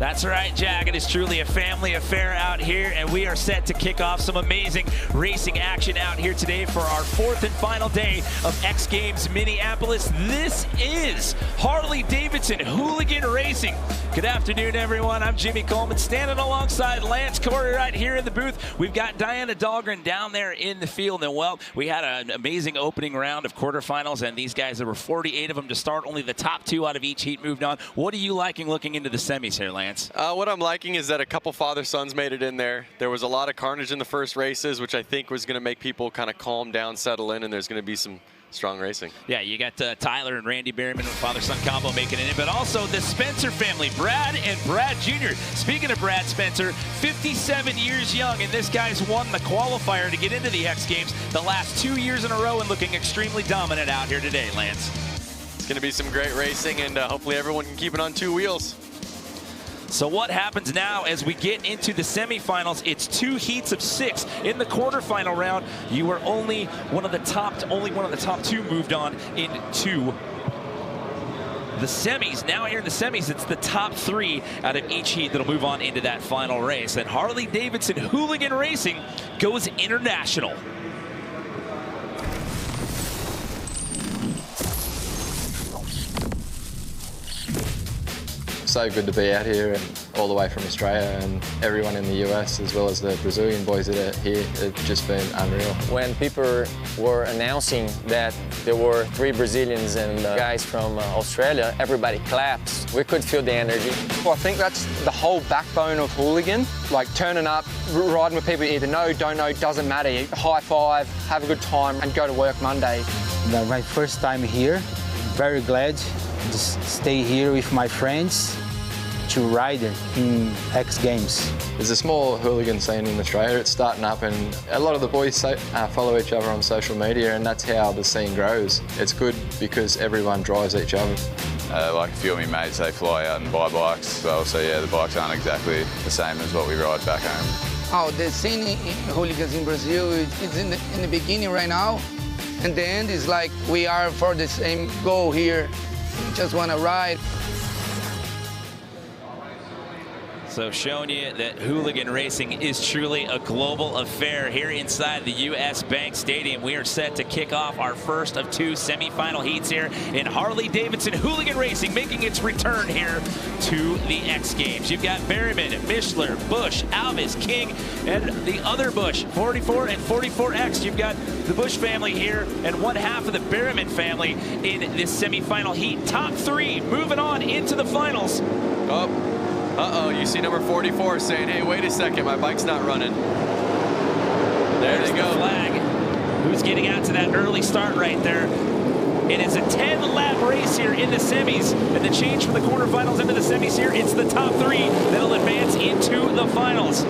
That's right, Jack. It is truly a family affair out here, and we are set to kick off some amazing racing action out here today for our 4th and final day of X Games Minneapolis. This is Harley-Davidson Hooligan Racing. Good afternoon, everyone. I'm Jimmy Coleman, standing alongside Lance Corey right here in the booth. We've got Diana Dahlgren down there in the field, and well, we had an amazing opening round of quarterfinals, and these guys, there were 48 of them to start. Only the top 2 out of each heat moved on. What are you liking looking into the semis here, Lance? What I'm liking is that a couple father-sons made it in there. There was a lot of carnage in the first races, which I think was going to make people kind of calm down, settle in, and there's going to be some strong racing. Yeah, you got Tyler and Randy Berryman with father-son combo making it in, but also the Spencer family, Brad and Brad Jr. Speaking of Brad Spencer, 57 years young, and this guy's won the qualifier to get into the X Games the last 2 years in a row and looking extremely dominant out here today, Lance. It's going to be some great racing, and hopefully everyone can keep it on 2 wheels. So what happens now as we get into the semifinals? It's 2 heats of 6. In the quarterfinal round, you were only one of the top 2 moved on into the semis. Now here in the semis, it's the top 3 out of each heat that'll move on into that final race. And Harley-Davidson Hooligan Racing goes international. So good to be out here and all the way from Australia, and everyone in the US as well as the Brazilian boys that are here. It's just been unreal. When people were announcing that there were 3 Brazilians and guys from Australia, everybody claps. We could feel the energy. Well, I think that's the whole backbone of Hooligan. Like turning up, riding with people you either know, don't know, doesn't matter. You high five, have a good time and go to work Monday. My first time here, very glad to stay here with my friends to ride in X Games. There's a small hooligan scene in Australia. It's starting up, and a lot of the boys follow each other on social media, and that's how the scene grows. It's good because everyone drives each other. Like a few of my mates, they fly out and buy bikes as well, so yeah, the bikes aren't exactly the same as what we ride back home. Oh, the scene in hooligans in Brazil is in the beginning right now, and the end is like we are for the same goal here. We just want to ride. So showing you that hooligan racing is truly a global affair here inside the US Bank Stadium. We are set to kick off our first of 2 semifinal heats here in Harley-Davidson Hooligan Racing, making its return here to the X Games. You've got Berryman, Mishler, Bush, Alvis, King, and the other Bush, 44 and 44X. You've got the Bush family here and one half of the Berryman family in this semifinal heat. Top 3 moving on into the finals. Uh-oh, you see number 44 saying, hey, wait a second, my bike's not running. There they go. The flag. Who's getting out to that early start right there? It is a 10-lap race here in the semis, and the change from the quarterfinals into the semis here, it's the top 3 that'll advance into the finals.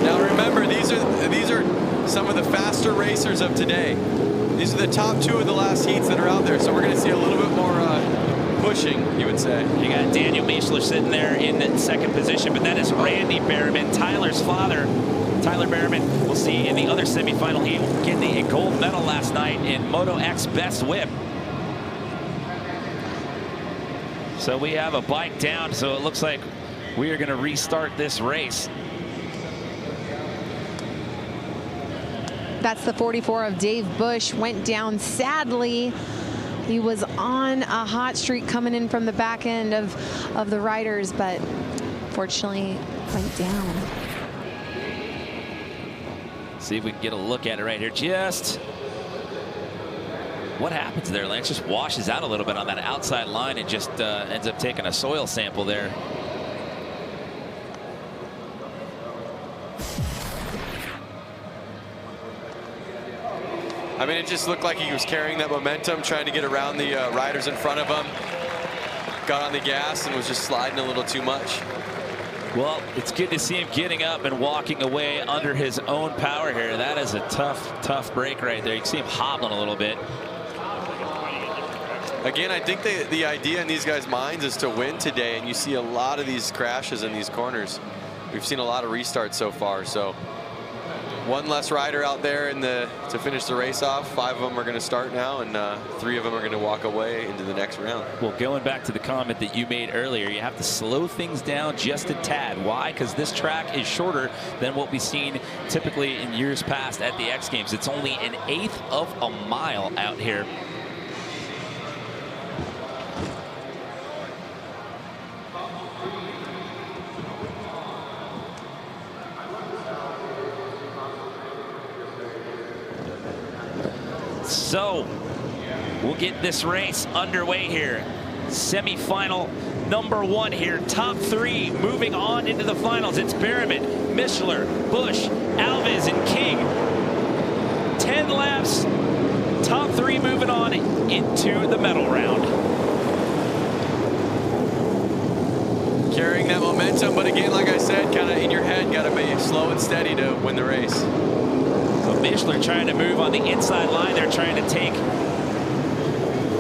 Now remember, these are some of the faster racers of today. These are the top 2 of the last heats that are out there, so we're going to see a little bit more pushing, you would say. You got Daniel Mishler sitting there in the 2nd position, but that is Randy Berryman, Tyler's father. Tyler Berryman, we'll see in the other semifinal heat, getting a gold medal last night in Moto X Best Whip. So we have a bike down, so it looks like we are going to restart this race. That's the 44 of Dave Bush, went down sadly. He was on a hot streak coming in from the back end of the riders, but fortunately went down. See if we can get a look at it right here. Just what happens there, Lance? Just washes out a little bit on that outside line and just ends up taking a soil sample there. I mean, it just looked like he was carrying that momentum, trying to get around the riders in front of him. Got on the gas and was just sliding a little too much. Well, it's good to see him getting up and walking away under his own power here. That is a tough break right there. You can see him hobbling a little bit. Again, I think the idea in these guys' minds is to win today, and you see a lot of these crashes in these corners. We've seen a lot of restarts so far, so one less rider out there to finish the race off. 5 of them are going to start now, and 3 of them are going to walk away into the next round. Well, going back to the comment that you made earlier, you have to slow things down just a tad. Why? Because this track is shorter than what we've seen typically in years past at the X Games. It's only 1/8 of a mile out here. So we'll get this race underway here. Semi-final number 1 here. Top 3 moving on into the finals. It's Berriman, Mishler, Busch, Alves, and King. 10 laps. Top 3 moving on into the medal round. Carrying that momentum, but again, like I said, kind of in your head, got to be slow and steady to win the race. So Mishler trying to move on the inside line. They're trying to take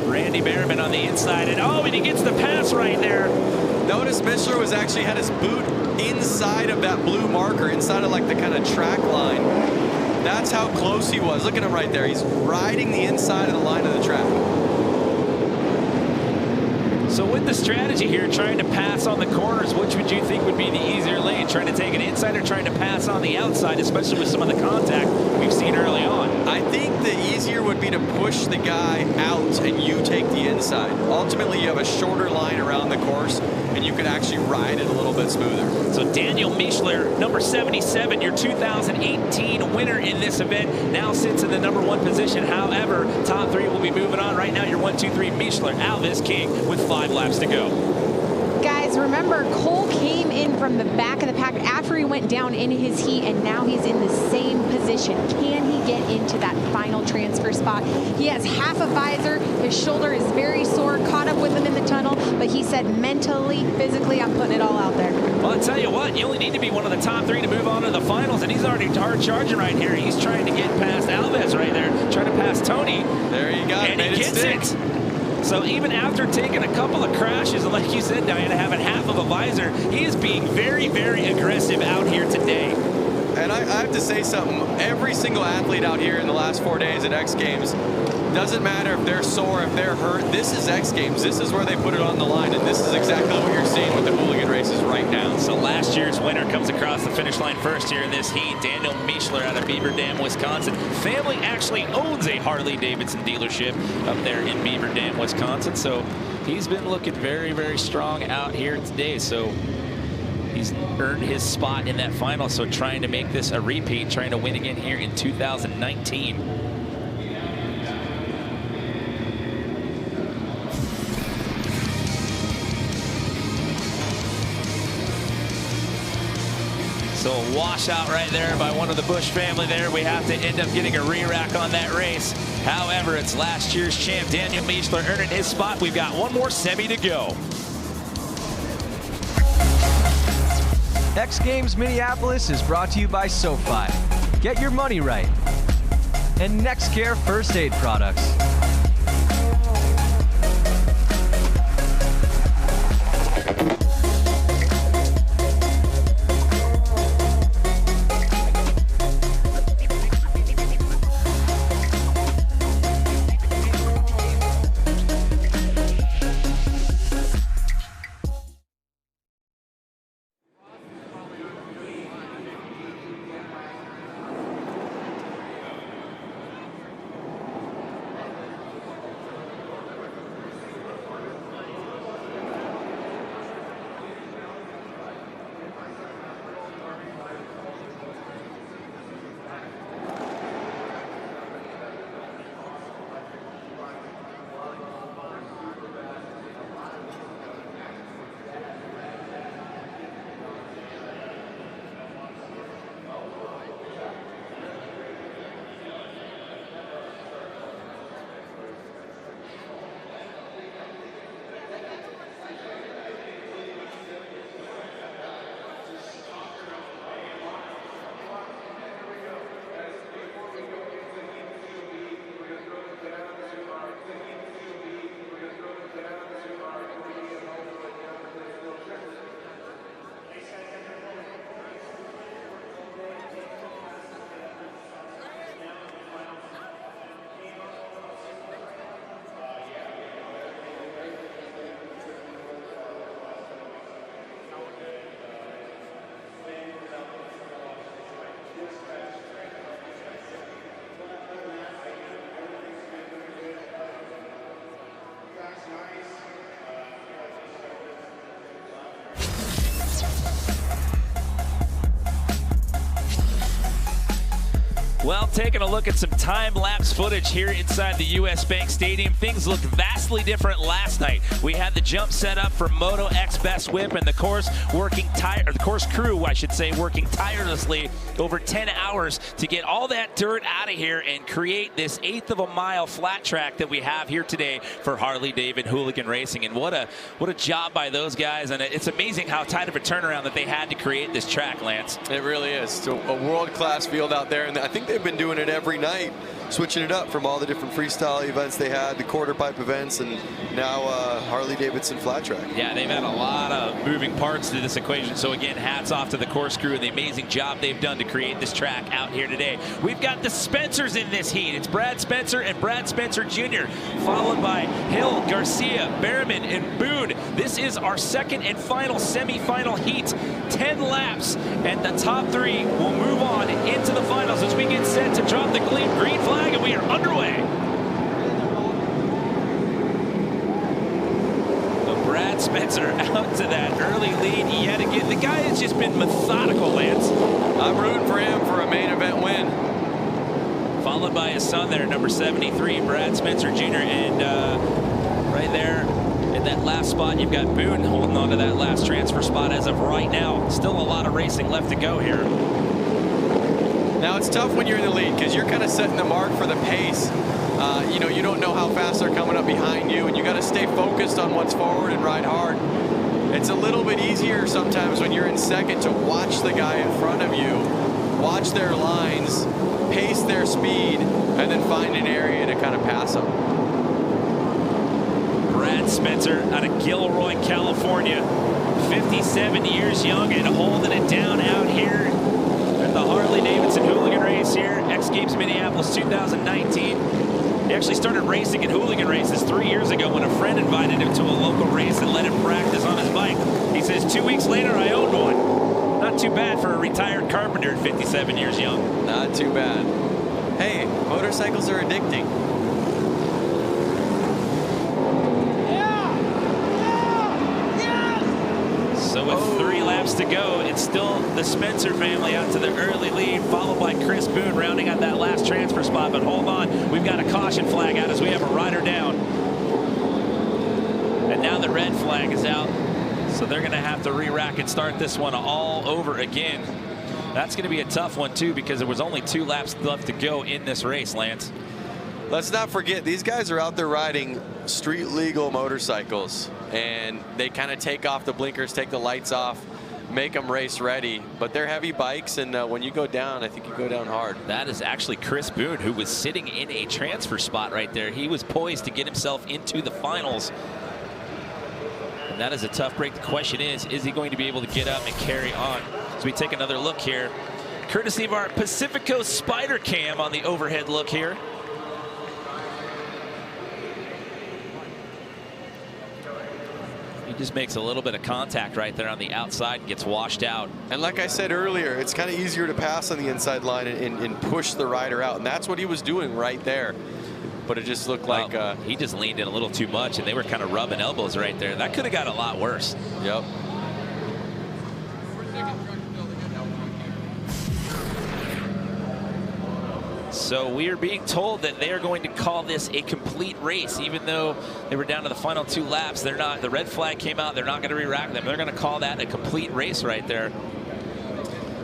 Randy Berriman on the inside. And he gets the pass right there. Notice Mishler was actually had his boot inside of that blue marker, inside of like the kind of track line. That's how close he was. Look at him right there. He's riding the inside of the line of the track. So with the strategy here, trying to pass on the corners, which would you think would be the easier lane? Trying to take it inside or trying to pass on the outside, especially with some of the contact we've seen early on? I think the easier would be to push the guy out and you take the inside. Ultimately, you have a shorter line around the course and you can actually ride it a little bit smoother. So Daniel Mishler, number 77, your 2018 winner in this event, now sits in the number 1 position. However, top 3 will be moving on. Right now, you're 1, 2, 3, Mishler, Alves, King with 5 laps to go. Guys, remember, Cole came in from the back of the pack after he went down in his heat, and now he's in the same position. Can he get into that final transfer spot? He has half a visor. His shoulder is very sore, caught up with him in the tunnel, but he said mentally, physically, I'm putting it all out there. Well, I'll tell you what, you only need to be one of the top 3 to move on to the finals, and he's already hard charging right here. He's trying to get past Alves right there, trying to pass Tony. There you go. And he gets it. So even after taking a couple of crashes, and like you said, Diana, having half of a visor, he is being very, very aggressive out here today. And I have to say something. Every single athlete out here in the last 4 days at X Games, doesn't matter if they're sore, if they're hurt, this is X Games. This is where they put it on the line, and this is exactly what you're seeing with the hooligan races right now. So last year's winner comes across the finish line first here in this heat. Daniel Mishler out of Beaver Dam, Wisconsin. Family actually owns a Harley-Davidson dealership up there in Beaver Dam, Wisconsin. So he's been looking very, very strong out here today. So he's earned his spot in that final. So trying to make this a repeat, trying to win again here in 2019. So a washout right there by one of the Busch family there. We have to end up getting a re-rack on that race. However, it's last year's champ, Daniel Mishler, earning his spot. We've got one more semi to go. X Games Minneapolis is brought to you by SoFi. Get your money right. And NextCare First Aid Products. Well, taking a look at some time-lapse footage here inside the US Bank Stadium, things looked vastly different last night. We had the jump set up for Moto X Best Whip, and the course crew, I should say, working tirelessly over 10 hours to get all that dirt out of here and create this 1/8 of a mile flat track that we have here today for Harley-Davidson Hooligan Racing. And what a job by those guys, and it's amazing how tight of a turnaround that they had to create this track, Lance. It really is. It's a world-class field out there, and I think they've been doing it every night, switching it up from all the different freestyle events they had, the quarter pipe events, and now Harley-Davidson flat track. Yeah, they've had a lot of moving parts to this equation. So again, hats off to the course crew and the amazing job they've done to create this track out here today. We've got the Spencers in this heat. It's Brad Spencer and Brad Spencer Jr., followed by Hill, Garcia, Behrman, and Boone. This is our second and final semifinal heat. 10 laps, and the top 3 will move on into the finals as we get set to drop the green flag, and we are underway. Brad Spencer out to that early lead yet again. The guy has just been methodical, Lance. I'm rooting for him for a main event win. Followed by his son there, number 73, Brad Spencer Jr. And right there in that last spot, you've got Boone holding on to that last transfer spot as of right now. Still a lot of racing left to go here. Now, it's tough when you're in the lead because you're kind of setting the mark for the pace. You know, you don't know how fast they're coming up behind you, and you got to stay focused on what's forward and ride hard. It's a little bit easier sometimes when you're in second to watch the guy in front of you, watch their lines, pace their speed, and then find an area to kind of pass them. Brad Spencer out of Gilroy, California, 57 years young and holding it down out here at the Harley-Davidson Hooligan race here, X Games Minneapolis 2019. He actually started racing in hooligan races 3 years ago when a friend invited him to a local race and let him practice on his bike. He says 2 weeks later I owned one. Not too bad for a retired carpenter at 57 years young. Not too bad. Hey, motorcycles are addicting. So with 3 laps to go, it's still the Spencer family out to the early lead, followed by Chris Boone rounding out that last transfer spot. But hold on, we've got a caution flag out as we have a rider down. And now the red flag is out. So they're going to have to re-rack and start this one all over again. That's going to be a tough one, too, because there was only 2 laps left to go in this race, Lance. Let's not forget, these guys are out there riding street legal motorcycles, and they kind of take off the blinkers, take the lights off, make them race ready. But they're heavy bikes, and when you go down, I think you go down hard. That is actually Chris Boone, who was sitting in a transfer spot right there. He was poised to get himself into the finals. And that is a tough break. The question is he going to be able to get up and carry on? As we take another look here, courtesy of our Pacifico Spider Cam on the overhead look here. He just makes a little bit of contact right there on the outside and gets washed out. And like I said earlier, it's kind of easier to pass on the inside line and push the rider out. And that's what he was doing right there. But it just looked like he just leaned in a little too much, and they were kind of rubbing elbows right there. That could have got a lot worse. Yep. So we are being told that they are going to call this a complete race, even though they were down to the final 2 laps. They're not. The red flag came out. They're not going to re-rack them. They're going to call that a complete race right there.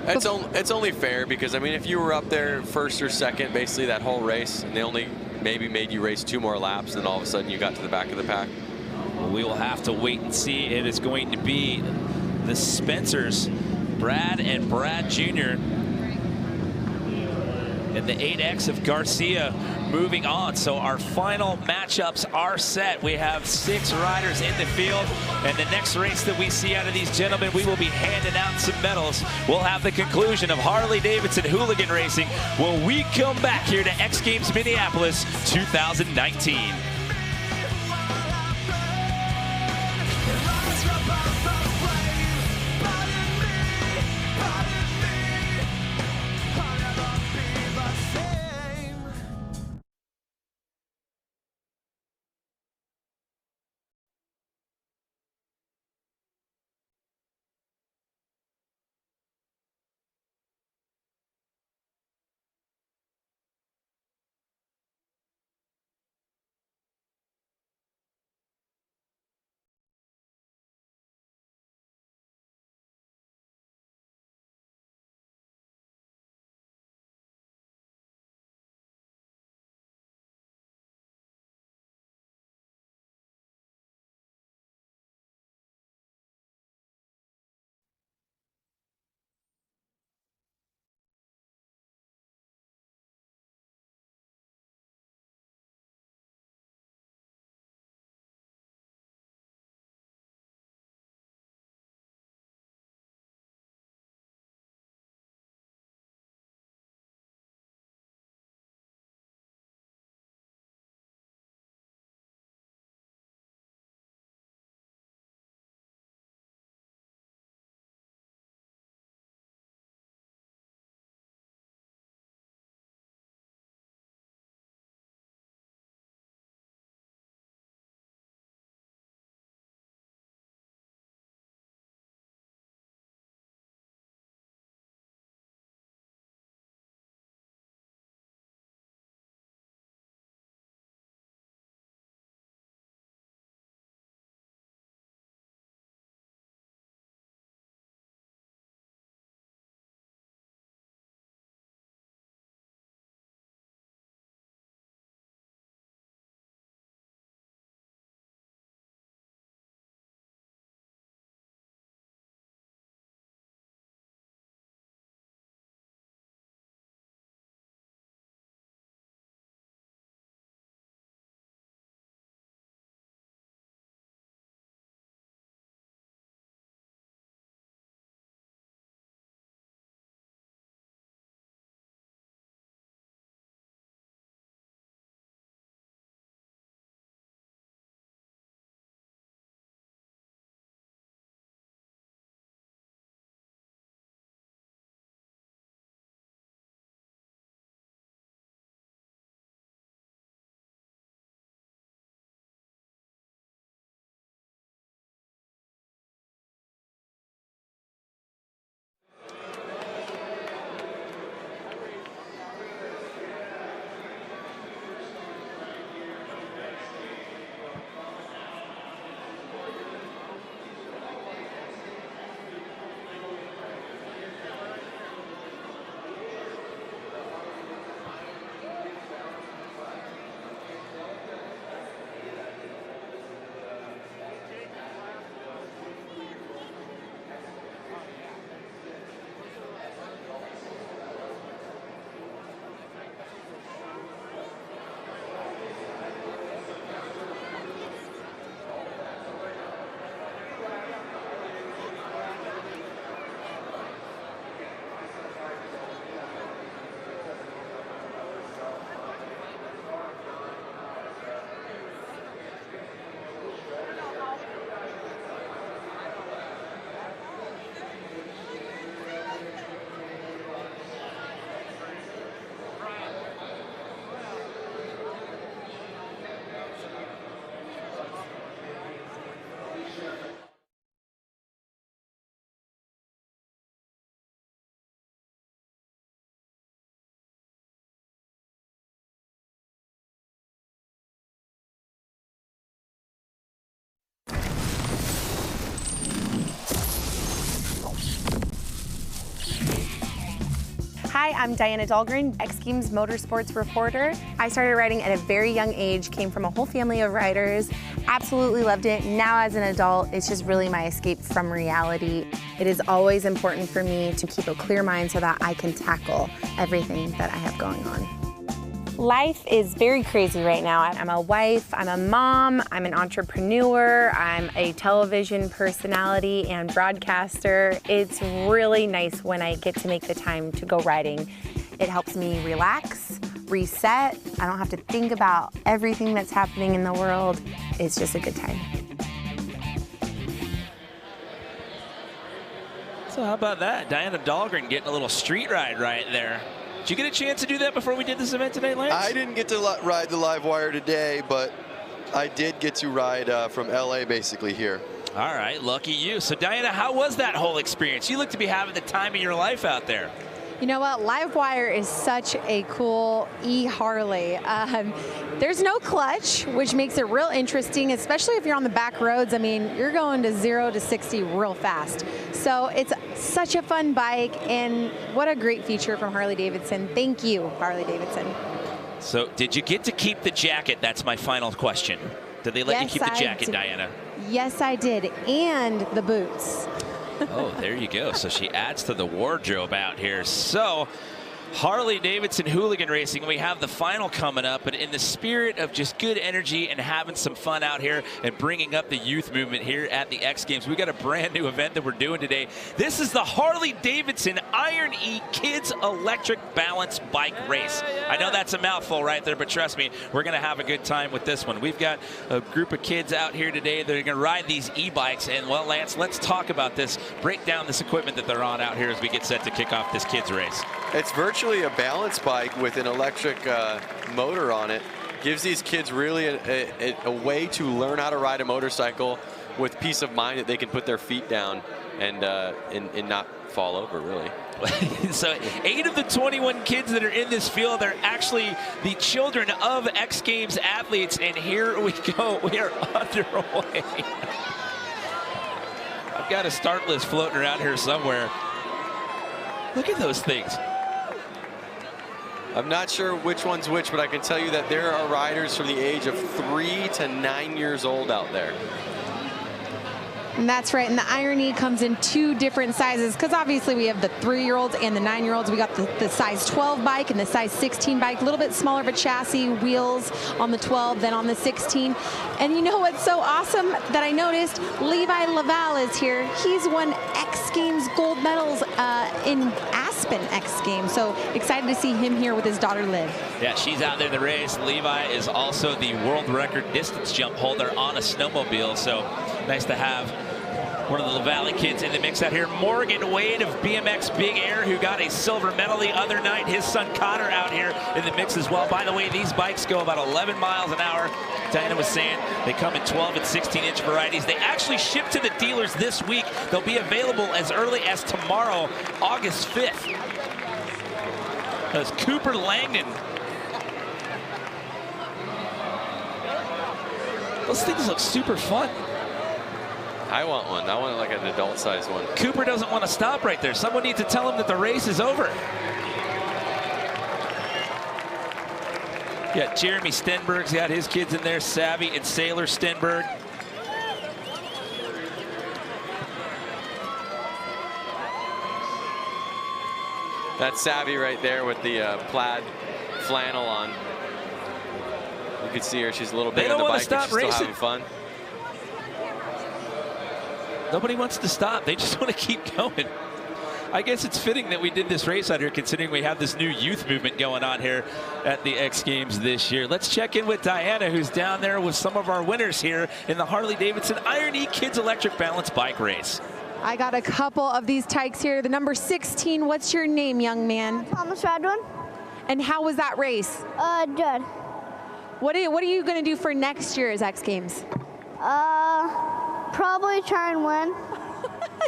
It's only fair because, I mean, if you were up there first or second, basically that whole race, and they only maybe made you race 2 more laps, then all of a sudden you got to the back of the pack. Well, we will have to wait and see. It is going to be the Spencers, Brad and Brad Jr., and the 8X of Garcia moving on. So our final matchups are set. We have 6 riders in the field, and the next race that we see out of these gentlemen, we will be handing out some medals. We'll have the conclusion of Harley-Davidson Hooligan Racing when we come back here to X Games Minneapolis 2019. Hi, I'm Diana Dahlgren, X Games Motorsports reporter. I started riding at a very young age, came from a whole family of riders, absolutely loved it. Now as an adult, it's just really my escape from reality. It is always important for me to keep a clear mind so that I can tackle everything that I have going on. Life is very crazy right now. I'm a wife, I'm a mom, I'm an entrepreneur, I'm a television personality and broadcaster. It's really nice when I get to make the time to go riding. It helps me relax, reset. I don't have to think about everything that's happening in the world. It's just a good time. So how about that? Diana Dahlgren getting a little street ride right there. Did you get a chance to do that before we did this event today, Lance? I didn't get to ride the live wire today, but I did get to ride from LA basically here. All right, lucky you. So Diana, how was that whole experience? You look to be having the time of your life out there. You know what? Livewire is such a cool e-Harley. There's no clutch, which makes it real interesting, especially if you're on the back roads. I mean, you're going to 0 to 60 real fast. So it's such a fun bike, and what a great feature from Harley-Davidson. Thank you, Harley-Davidson. So did you get to keep the jacket? That's my final question. Did they let you keep the jacket, Diana? Yes, I did, and the boots. Oh, there you go. So she adds to the wardrobe out here. So Harley-Davidson Hooligan Racing, we have the final coming up, but in the spirit of just good energy and having some fun out here and bringing up the youth movement here at the X Games, we got a brand new event that we're doing today. This is the Harley-Davidson Iron E Kids Electric Balance Bike Race. I know that's a mouthful right there, but trust me, we're going to have a good time with this one. We've got a group of kids out here today that are going to ride these e-bikes, and well, Lance, let's talk about this, break down this equipment that they're on out here as we get set to kick off this kids race. It's virtually a balance bike with an electric motor on it. Gives these kids really a way to learn how to ride a motorcycle with peace of mind that they can put their feet down and not fall over, really. So 8 of the 21 kids that are in this field are actually the children of X Games athletes, and here we go. We are underway. I've got a start list floating around here somewhere. Look at those things. I'm not sure which one's which, but I can tell you that there are riders from the age of 3 to 9 years old out there. And that's right, and the Iron E comes in 2 different sizes, because obviously we have the 3-year-olds and the 9-year-olds. We got the size 12 bike and the size 16 bike, a little bit smaller of a chassis, wheels on the 12 than on the 16. And you know what's so awesome that I noticed? Levi Laval is here. He's won X Games gold medals in Aspen X Games, so excited to see him here with his daughter Liv. Yeah, she's out there in the race. Levi is also the world record distance jump holder on a snowmobile, so nice to have one of the LaValle kids in the mix out here. Morgan Wade of BMX Big Air, who got a silver medal the other night. His son Connor out here in the mix as well. By the way, these bikes go about 11 miles an hour. Diana was saying they come in 12 and 16-inch varieties. They actually ship to the dealers this week. They'll be available as early as tomorrow, August 5th. That's Cooper Langdon. Those things look super fun. I want one. I want like an adult-sized one. Cooper doesn't want to stop right there. Someone needs to tell him that the race is over. Yeah, Jeremy Stenberg's got his kids in there, Savvy and Sailor Stenberg. That's Savvy right there with the plaid flannel on. You can see her. She's a little bit on the bike, but she's still having fun. Nobody wants to stop. They just want to keep going. I guess it's fitting that we did this race out here, considering we have this new youth movement going on here at the X Games this year. Let's check in with Diana, who's down there with some of our winners here in the Harley-Davidson Iron E Kids Electric Balance Bike Race. I got a couple of these tykes here. The number 16, what's your name, young man? Thomas Radwin. And how was that race? Good. What are you going to do for next year's X Games? Probably try and win.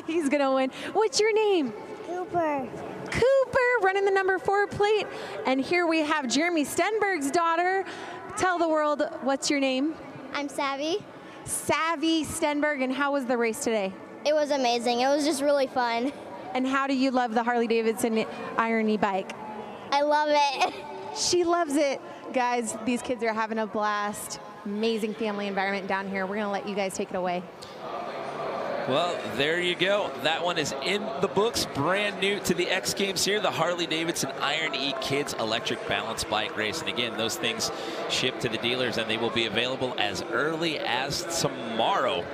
He's going to win. What's your name? Cooper. Cooper, running the number 4 plate. And here we have Jeremy Stenberg's daughter. Tell the world, what's your name? I'm Savvy. Savvy Stenberg, and how was the race today? It was amazing. It was just really fun. And how do you love the Harley-Davidson Iron e-bike? I love it. She loves it. Guys, these kids are having a blast. Amazing family environment down here. We're going to let you guys take it away. Well, there you go. That one is in the books, brand new to the X Games here, the Harley-Davidson Iron E Kids Electric Balance Bike Race. And again, those things ship to the dealers, and they will be available as early as tomorrow.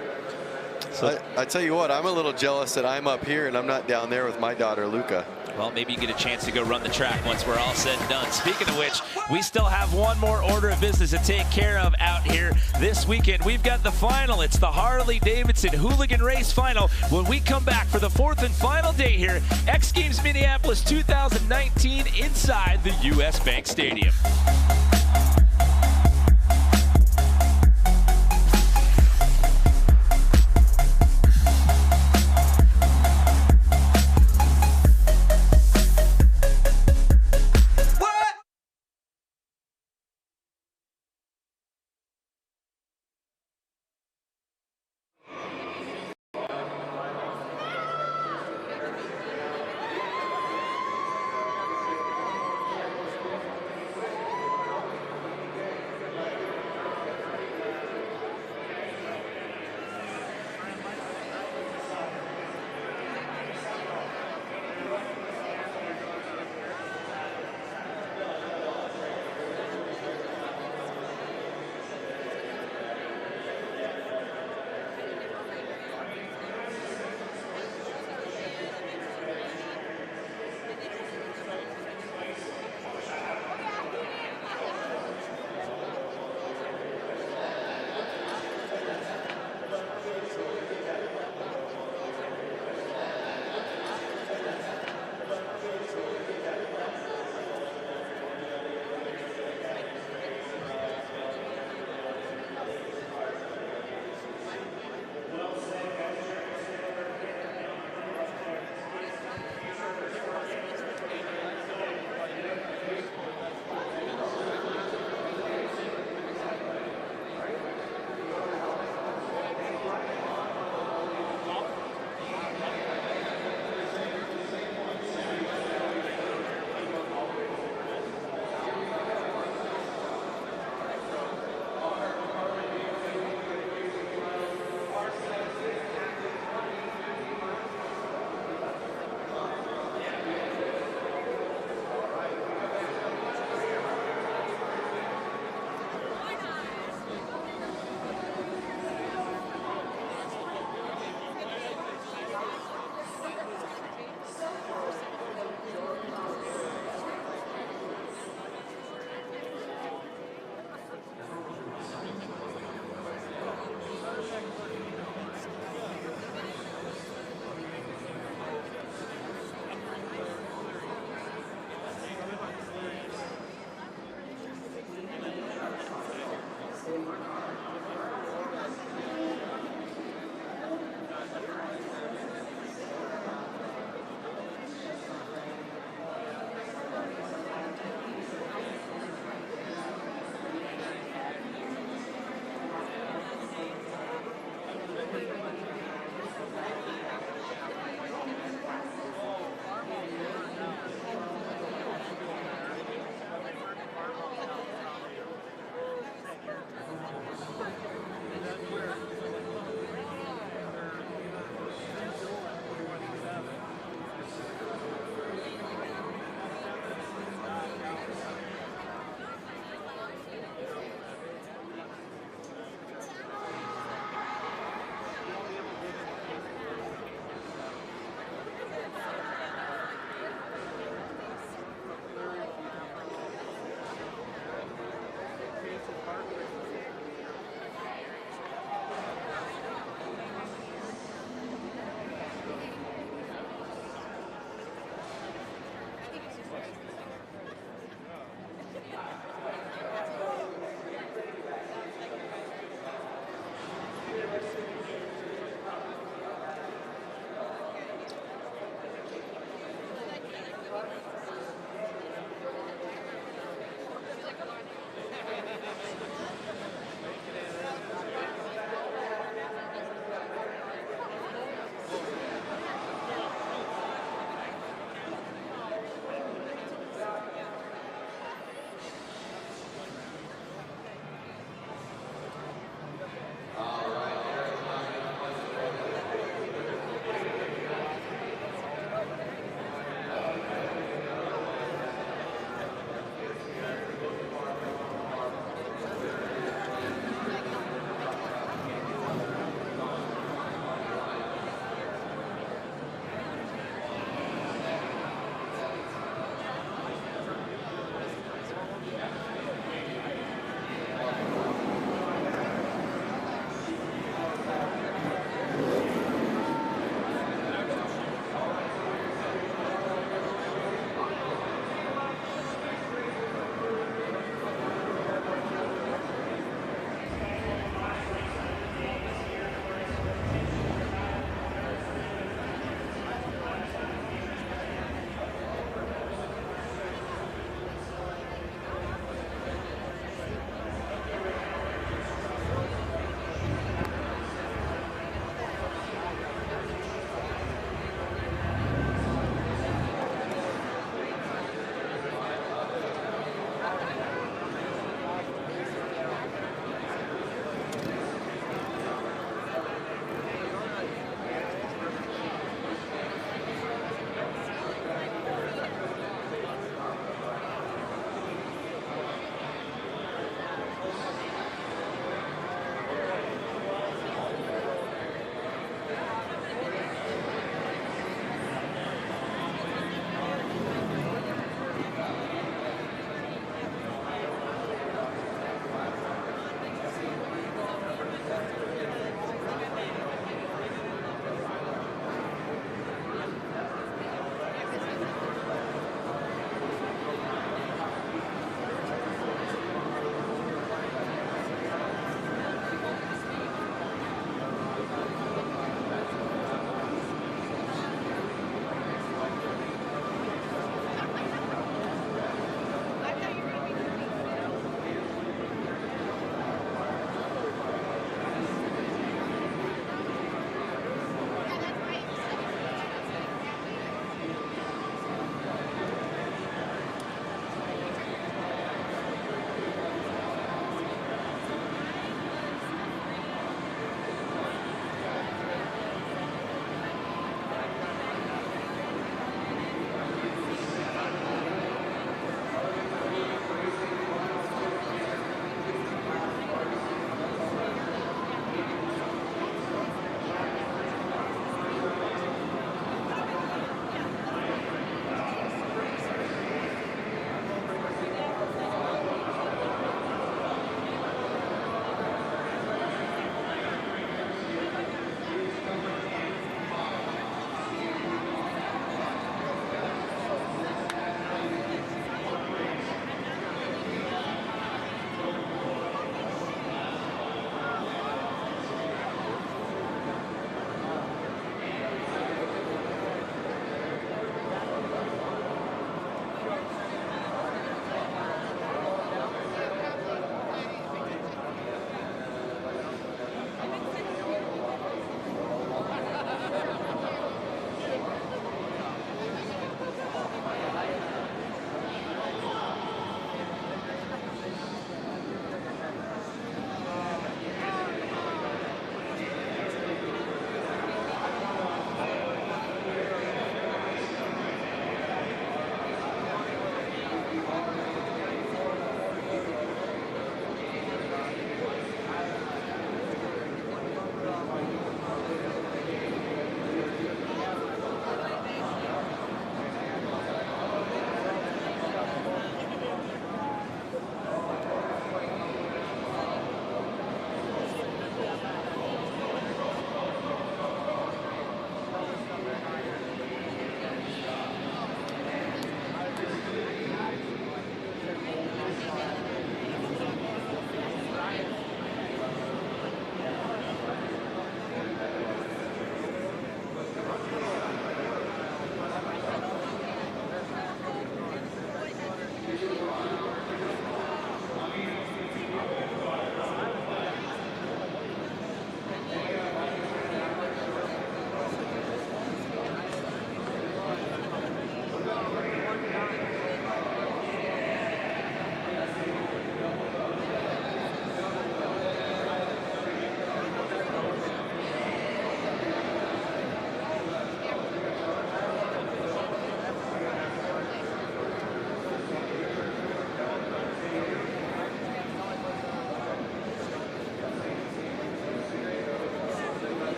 So I tell you what, I'm a little jealous that I'm up here and I'm not down there with my daughter, Luca. Well, maybe you get a chance to go run the track once we're all said and done. Speaking of which, we still have one more order of business to take care of out here this weekend. We've got the final. It's the Harley-Davidson Hooligan Race Final. When we come back for the fourth and final day here, X Games Minneapolis 2019 inside the U.S. Bank Stadium.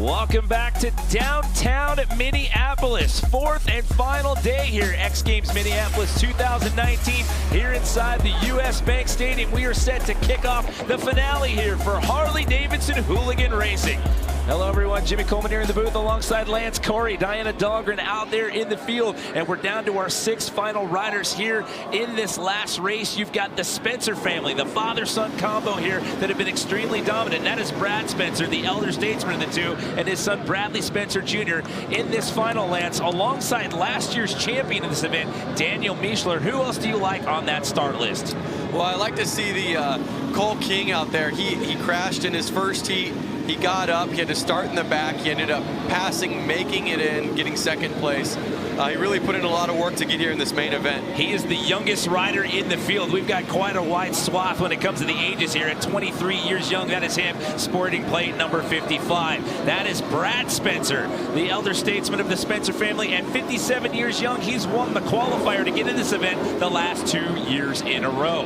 Welcome back to downtown Minneapolis. Fourth and final day here, X Games Minneapolis 2019. Here inside the US Bank Stadium, we are set to kick off the finale here for Harley-Davidson Hooligan Racing. Hello everyone, Jimmy Coleman here in the booth alongside Lance Corey, Diana Dahlgren out there in the field, and we're down to our 6 final riders here in this last race. You've got the Spencer family, the father-son combo here that have been extremely dominant. That is Brad Spencer, the elder statesman of the two, and his son Bradley Spencer Jr. in this final, Lance, alongside last year's champion of this event, Daniel Mischler. Who else do you like on that start list? Well, I like to see the Cole King out there. He crashed in his first heat. He got up, he had to start in the back. He ended up passing, making it in, getting second place. He really put in a lot of work to get here in this main event. He is the youngest rider in the field. We've got quite a wide swath when it comes to the ages here. At 23 years young, that is him, sporting plate number 55. That is Brad Spencer, the elder statesman of the Spencer family. At 57 years young, he's won the qualifier to get in this event the last 2 years in a row.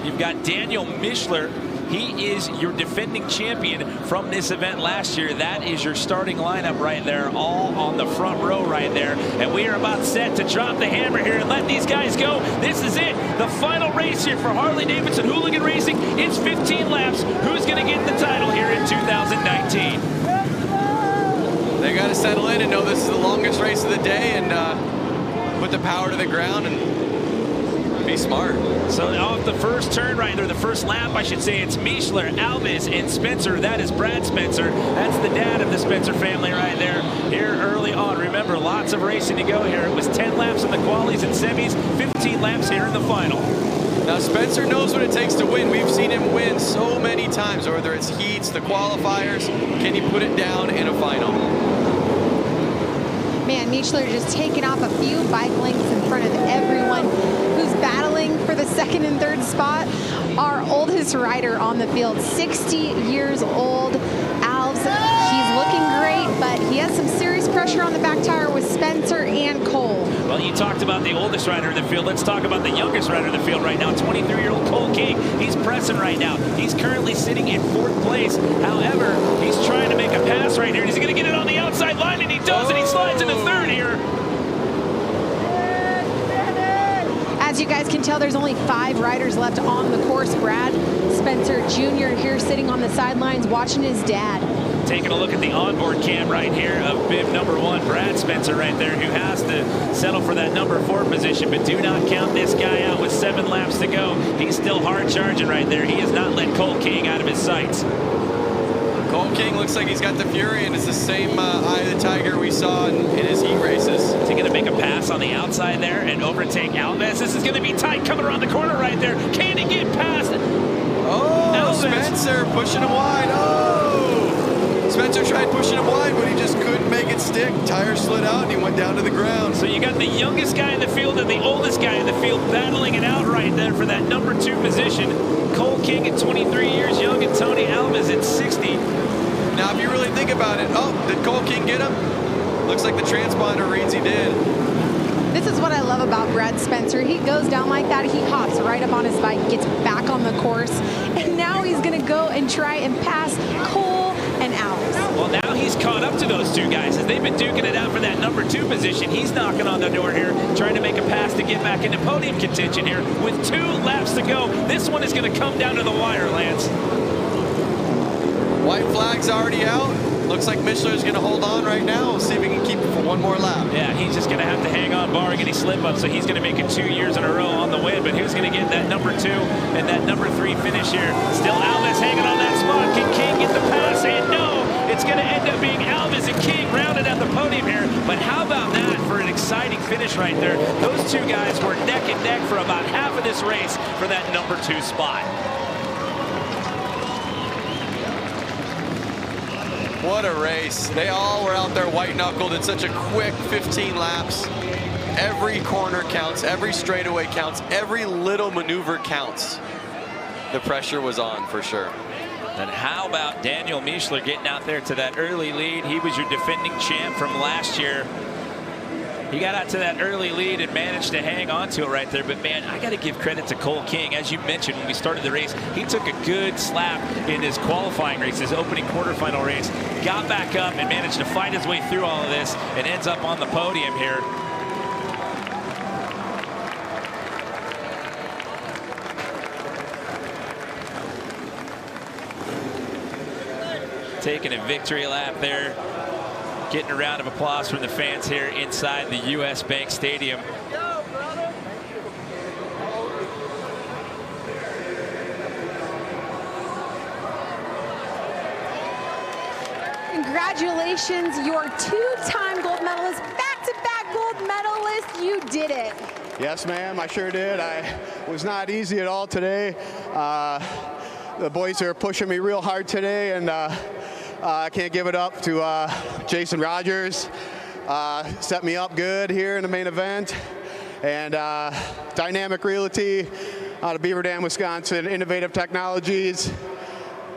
You've got Daniel Mischler. He is your defending champion from this event last year. That is your starting lineup right there, all on the front row right there. And we are about set to drop the hammer here and let these guys go. This is it, the final race here for Harley-Davidson Hooligan Racing. It's 15 laps. Who's going to get the title here in 2019? They got to settle in and know this is the longest race of the day and put the power to the ground and be smart. So off the first turn right there, the first lap, I should say, it's Mischler, Alves, and Spencer. That is Brad Spencer. That's the dad of the Spencer family right there here early on. Remember, lots of racing to go here. It was 10 laps in the qualies and semis, 15 laps here in the final. Now, Spencer knows what it takes to win. We've seen him win so many times, whether it's heats, the qualifiers. Can he put it down in a final? Man, Mischler just taking off a few bike lengths in front of everyone who's battling for the second and third spot. Our oldest rider on the field, 60 years old, Alves. He's looking great, but he has some serious pressure on the back tire with Spencer and Cole. Well, you talked about the oldest rider in the field. Let's talk about the youngest rider in the field right now, 23-year-old Cole King. He's pressing right now. He's currently sitting in 4th place. However, he's trying to make a pass right here. He's going to get it on the outside line, and he does, and he slides into 3rd here. As you guys can tell, there's only 5 riders left on the course. Brad Spencer Jr. here sitting on the sidelines watching his dad. Taking a look at the onboard cam right here of bib number 1, Brad Spencer right there, who has to settle for that number 4 position, but do not count this guy out with 7 laps to go. He's still hard charging right there. He has not let Cole King out of his sights. Cole King looks like he's got the fury, and it's the same Eye of the Tiger we saw in his heat races. Is he going to make a pass on the outside there and overtake Alves? This is going to be tight coming around the corner right there. Can he get past it? Oh, Alves. Spencer pushing him wide. Oh! Spencer tried pushing him wide, but he just couldn't make it stick. Tire slid out, and he went down to the ground. So you got the youngest guy in the field and the oldest guy in the field battling it out right there for that number 2 position. Cole King at 23 years young and Tony Alves at 60. Now, if you really think about it, oh, did Cole King get him? Looks like the transponder reads he did. This is what I love about Brad Spencer. He goes down like that, he hops right up on his bike, gets back on the course, and now he's going to go and try and pass Cole and Alves. Well, now he's caught up to those 2 guys. As they've been duking it out for that number 2 position, he's knocking on the door here, trying to make a pass to get back into podium contention here with 2 laps to go. This one is going to come down to the wire, Lance. White flag's already out. Looks like Mischler's going to hold on right now. We'll see if he can keep it for 1 more lap. Yeah, he's just going to have to hang on barring any slip-up, so he's going to make it 2 years in a row on the win. But who's going to get that number 2 and that number 3 finish here? Still Alves hanging on that spot. Can King get the pass? And no, it's going to end up being Alves and King rounded at the podium here. But how about that for an exciting finish right there? Those 2 guys were neck and neck for about half of this race for that number 2 spot. What a race. They all were out there white-knuckled in such a quick 15 laps. Every corner counts, every straightaway counts, every little maneuver counts. The pressure was on for sure. And how about Daniel Mischler getting out there to that early lead? He was your defending champ from last year. He got out to that early lead and managed to hang on to it right there. But, man, I got to give credit to Cole King. As you mentioned when we started the race, he took a good slap in his qualifying race, his opening quarterfinal race, got back up and managed to fight his way through all of this and ends up on the podium here. Taking a victory lap there. Getting a round of applause from the fans here inside the U.S. Bank Stadium. Congratulations, your two-time gold medalist, back-to-back gold medalist. You did it. Yes, ma'am, I sure did. I was not easy at all today. The boys are pushing me real hard today, and I can't give it up to Jason Rogers. Set me up good here in the main event. And Dynamic Realty out of Beaver Dam, Wisconsin, Innovative Technologies,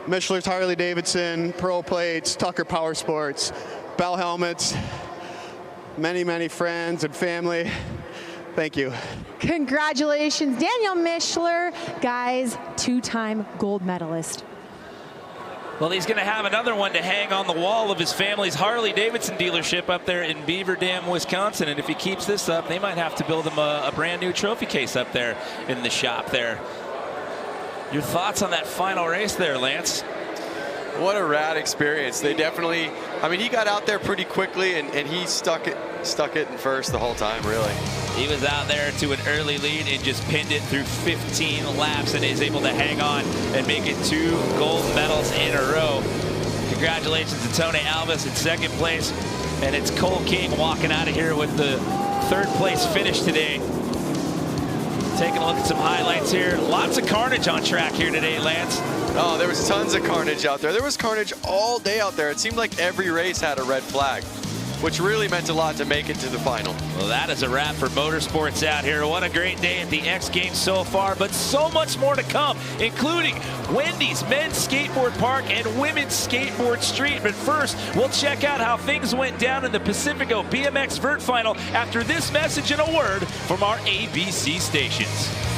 Michelin's Harley-Davidson, Pro Plates, Tucker Power Sports, Bell Helmets, many, many friends and family. Thank you. Congratulations, Daniel Mischler, guys, two-time gold medalist. Well, he's going to have another one to hang on the wall of his family's Harley-Davidson dealership up there in Beaver Dam, Wisconsin. And if he keeps this up, they might have to build him a brand new trophy case up there in the shop there. Your thoughts on that final race there, Lance? What a rad experience. They definitely, I mean, he got out there pretty quickly, and he stuck it in first the whole time, really. He was out there to an early lead and just pinned it through 15 laps and is able to hang on and make it 2 gold medals in a row. Congratulations to Tony Alves in second place. And it's Cole King walking out of here with the 3rd place finish today. Taking a look at some highlights here. Lots of carnage on track here today, Lance. Oh, there was tons of carnage out there. There was carnage all day out there. It seemed like every race had a red flag, which really meant a lot to make it to the final. Well, that is a wrap for motorsports out here. What a great day at the X Games so far, but so much more to come, including Wendy's Men's Skateboard Park and Women's Skateboard Street. But first, we'll check out how things went down in the Pacifico BMX Vert Final after this message and a word from our ABC stations.